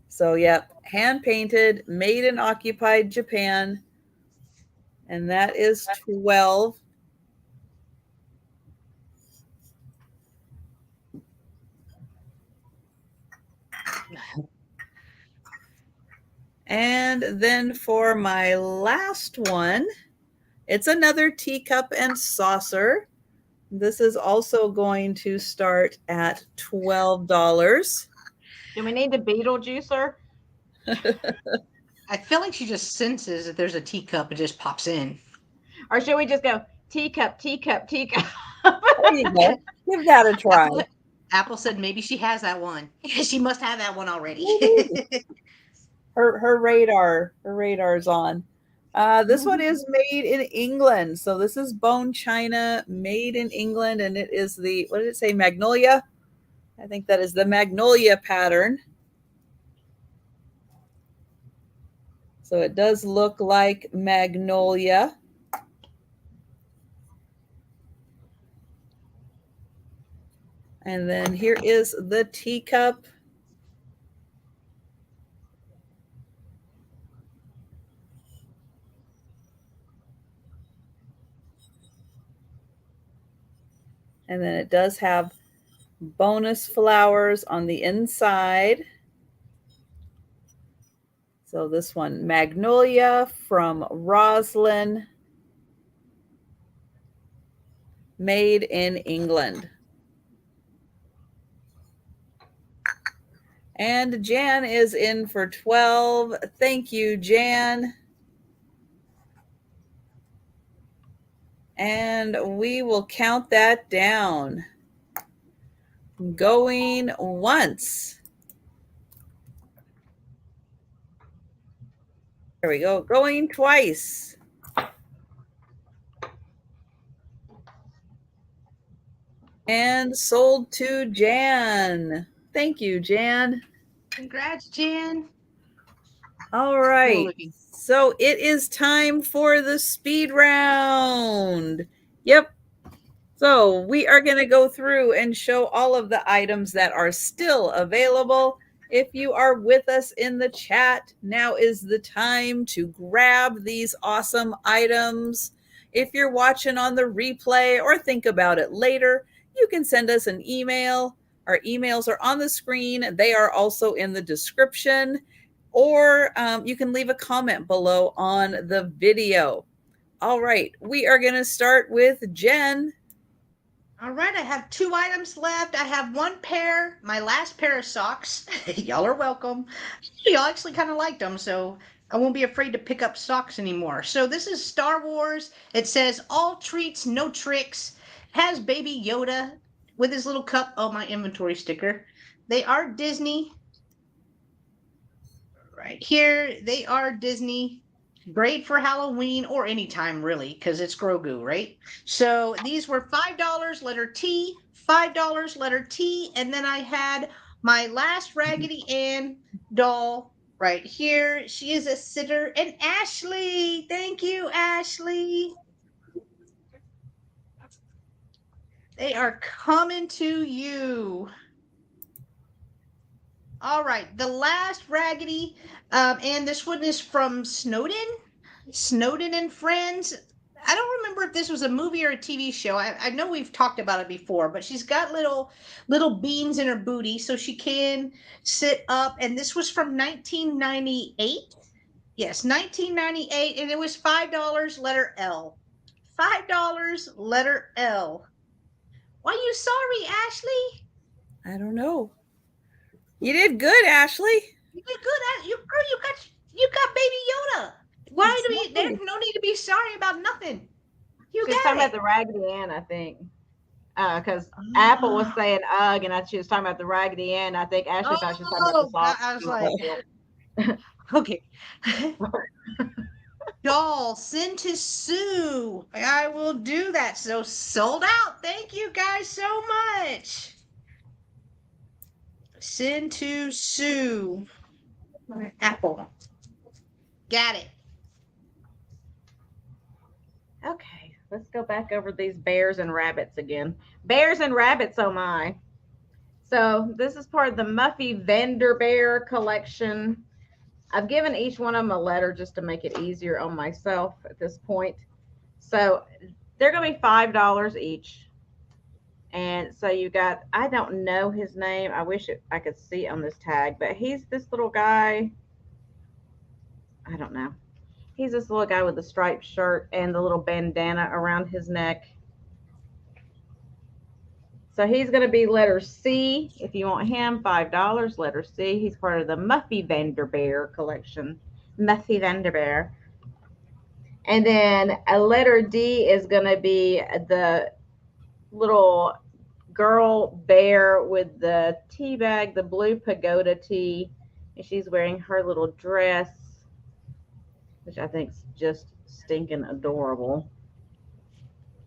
So, yep, hand painted, made in occupied Japan. And that is 12. And then for my last one, it's another teacup and saucer. This is also going to start at $12. Do we need the Beetlejuicer? I feel like she just senses that there's a teacup and just pops in. Or should we just go teacup, teacup, teacup? There you go. Give that a try. Apple said maybe she has that one. She must have that one already. her radar's on. This one is made in England. So this is bone china, made in England, and it is the, what did it say, magnolia? I think that is the magnolia pattern. So it does look like magnolia. And then here is the teacup. And then it does have bonus flowers on the inside. So this one, Magnolia from Roslyn, made in England. And Jan is in for 12. Thank you, Jan. And we will count that down. Going once. There we go. Going twice. And sold to Jan. Thank you, Jan. Congrats, Jan. All right. So it is time for the speed round. Yep. So we are going to go through and show all of the items that are still available. If you are with us in the chat, now is the time to grab these awesome items. If you're watching on the replay or think about it later, you can send us an email. Our emails are on the screen. They are also in the description. Or you can leave a comment below on the video. All right, we are going to start with Jen. All right, I have 2 items left. I have 1 pair, my last pair of socks. Y'all are welcome. Y'all actually kind of liked them, so I won't be afraid to pick up socks anymore. So this is Star Wars. It says all treats, no tricks. Has Baby Yoda with his little cup. Oh, my inventory sticker. They are Disney. Right here, they are Disney. Great for Halloween or anytime, really, because it's Grogu, right? So these were $5, letter T, $5, letter T. And then I had my last Raggedy Ann doll right here. She is a sitter. And Ashley, thank you, Ashley. They are coming to you. All right, the last Raggedy, and this one is from Snowden and Friends. I don't remember if this was a movie or a TV show. I know we've talked about it before, but she's got little beans in her booty so she can sit up. And this was from 1998. Yes, 1998, and it was $5, letter L. $5, letter L. Why you sorry, Ashley? I don't know. You did good, Ashley. You did good. You got Baby Yoda. Why do we? There's no need to be sorry about nothing. You She's got talking it. about the Raggedy Ann, I think. Because Apple was saying ugh, and she was talking about the Raggedy Ann. I think Ashley thought she was talking about the song. I was like, okay. Doll, send to Sue. I will do that. So sold out. Thank you guys so much. Send to Sue. Apple. Got it. Okay, let's go back over these bears and rabbits again. Bears and rabbits, oh my. So this is part of the Muffy Vendor Bear collection. I've given each one of them a letter just to make it easier on myself at this point. So they're going to be $5 each. And so you got, I don't know his name. I wish I could see it on this tag, but he's this little guy. I don't know. He's this little guy with the striped shirt and the little bandana around his neck. So he's going to be letter C. If you want him, $5, letter C. He's part of the Muffy Vendor Bear collection. Muffy Vendor Bear. And then a letter D is going to be the little girl bear with the tea bag, the blue pagoda tea. And she's wearing her little dress, which I think is just stinking adorable.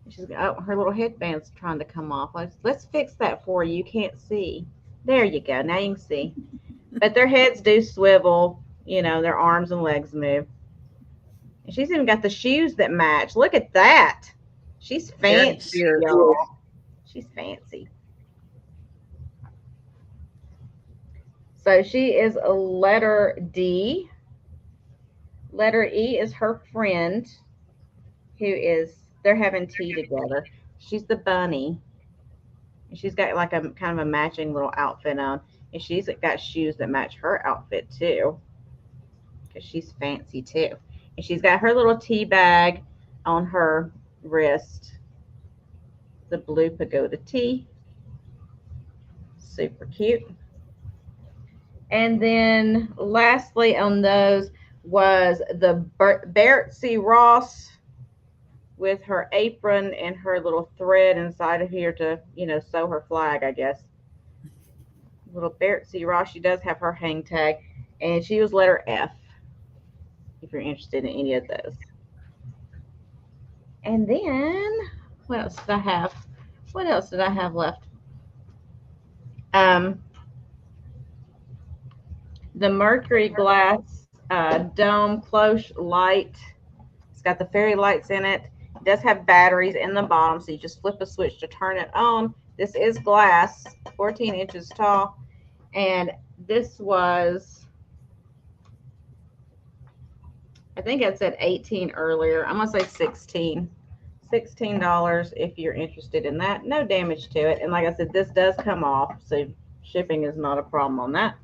She's got, oh, her little headband's trying to come off. Let's fix that for you. You can't see. There you go. Now you can see. But their heads do swivel. You know, their arms and legs move. And she's even got the shoes that match. Look at that. She's fancy, y'all. She's fancy. So she is a letter D. Letter E is her friend, who is, they're having tea together. She's the bunny. And she's got like a kind of a matching little outfit on. And she's got shoes that match her outfit too, because she's fancy too. And she's got her little tea bag on her wrist, the blue pagoda tea. Super cute. And then lastly on those was the Betsy Ross with her apron and her little thread inside of here to, sew her flag, I guess. Little Betsy Ross. She does have her hang tag, and she was letter F, if you're interested in any of those. And then, what else did I have? What else did I have left? The Mercury glass dome cloche light. It's got the fairy lights in it. It does have batteries in the bottom, so you just flip a switch to turn it on. This is glass, 14 inches tall, and this was, I think I said 18 earlier. I'm gonna say 16. $16 if you're interested in that. No damage to it, and like I said, this does come off, so shipping is not a problem on that.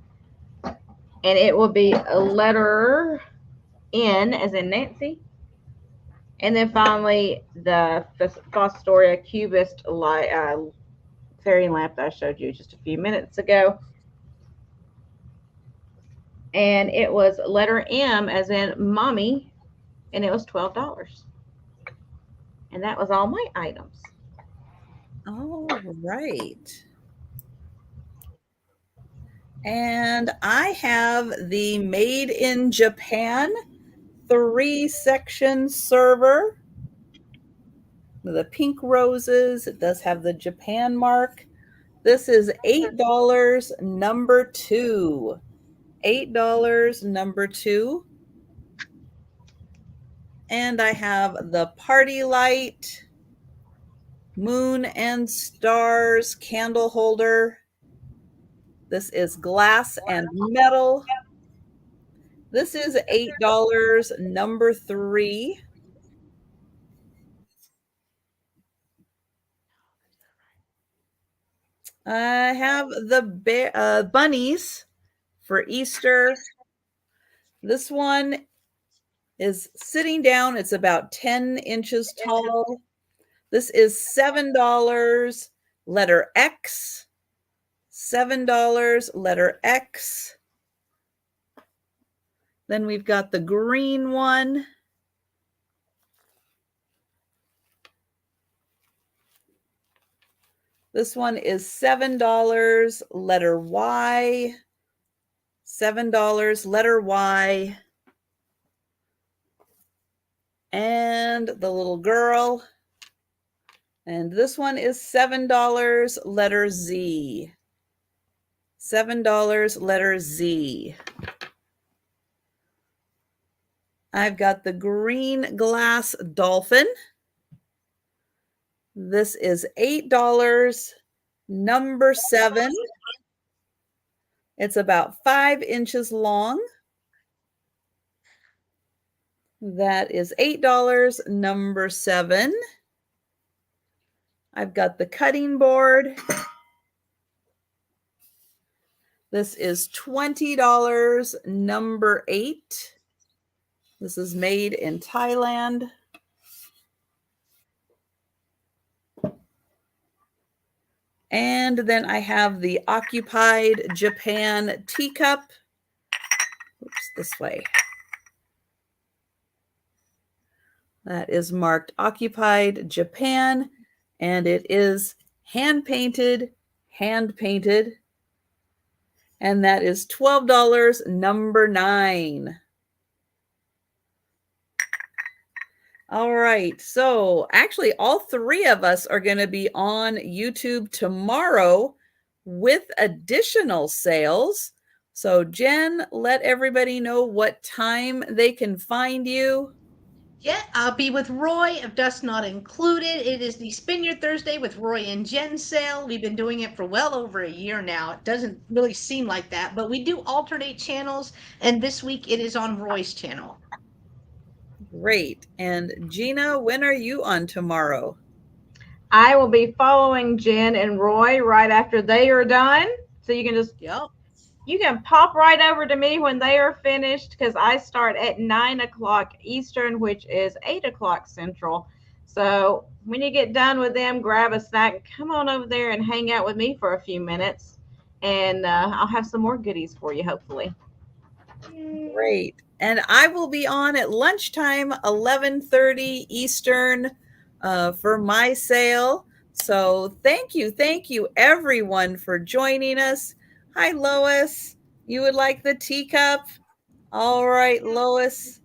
And it will be a letter N as in Nancy. And then finally, the Fostoria Cubist light, fairy lamp that I showed you just a few minutes ago. And it was letter M as in mommy, and it was $12. And that was all my items. All right. And I have the Made in Japan 3-section server with the pink roses. It does have the Japan mark. This is $8, number 2. $8, number 2. And I have the Party Light Moon and Stars candle holder. This is glass and metal. This is $8, number 3. I have the bunnies for Easter. This one is sitting down. It's about 10 inches tall. This is $7, letter X. $7, letter X. Then we've got the green one. This one is $7, letter Y. $7, letter Y. And the little girl. And this one is $7, letter Z. $7, letter Z. I've got the green glass dolphin. This is $8, number 7. It's about 5 inches long. That is $8, number 7. I've got the cutting board. This is $20, number 8. This is made in Thailand. And then I have the Occupied Japan teacup. Oops, this way. That is marked Occupied Japan, and it is hand painted, and that is $12, number 9. All right, so actually all 3 of us are going to be on YouTube tomorrow with additional sales. So Jen, let everybody know what time they can find you. Yeah, I'll be with Roy of Dust Not Included. It is the Spin Your Thursday with Roy and Jen sale. We've been doing it for well over a year now. It doesn't really seem like that, but we do alternate channels, and this week it is on Roy's channel. Great. And Gina, when are you on tomorrow? I will be following Jen and Roy right after they are done. So you can just, you can pop right over to me when they are finished, because I start at 9 o'clock Eastern, which is 8 o'clock Central. So when you get done with them, grab a snack and come on over there and hang out with me for a few minutes. and I'll have some more goodies for you, hopefully. Great. And I will be on at lunchtime, 11:30 Eastern, for my sale. So thank you everyone for joining us. Hi, Lois. You would like the teacup? All right, Lois.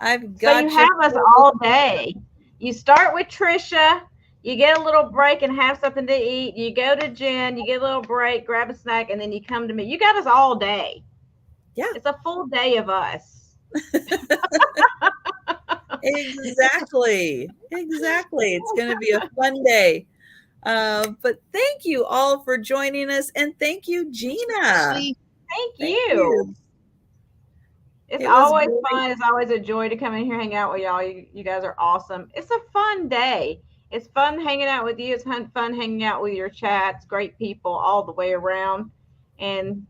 I've got So you have us all day. You start with Trisha. You get a little break and have something to eat. You go to Jen. You get a little break, grab a snack, and then you come to me. You got us all day. Yeah. It's a full day of us. Exactly. It's going to be a fun day. But thank you all for joining us, and thank you, Gina. Thank you. It's always fun. It's always a joy to come in here, hang out with y'all. You guys are awesome. It's a fun day. It's fun hanging out with you. It's fun hanging out with your chats. Great people all the way around, and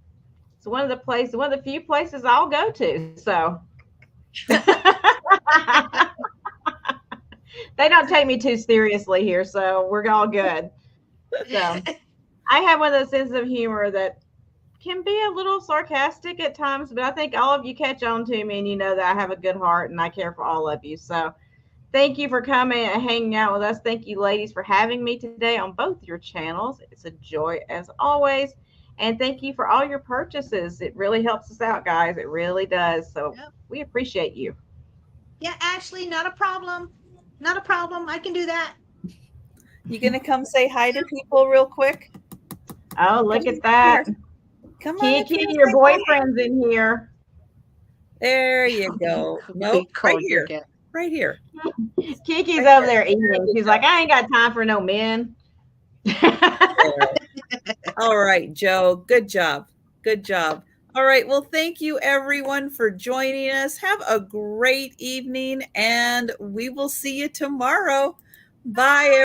it's one of the few places I'll go to. So they don't take me too seriously here, so we're all good. So I have one of those senses of humor that can be a little sarcastic at times, but I think all of you catch on to me and you know that I have a good heart and I care for all of you. So thank you for coming and hanging out with us. Thank you, ladies, for having me today on both your channels. It's a joy as always. And thank you for all your purchases. It really helps us out, guys. It really does. So we appreciate you. Yeah, Ashley, not a problem. Not a problem. I can do that. You gonna come say hi to people real quick? Oh, look at that. Come on. Kiki, your boyfriend's in here. There you go. No, right here. Right here. Kiki's right over there eating. She's like, I ain't got time for no men. All right, Joe. Good job. All right. Well, thank you everyone for joining us. Have a great evening, and we will see you tomorrow. Bye.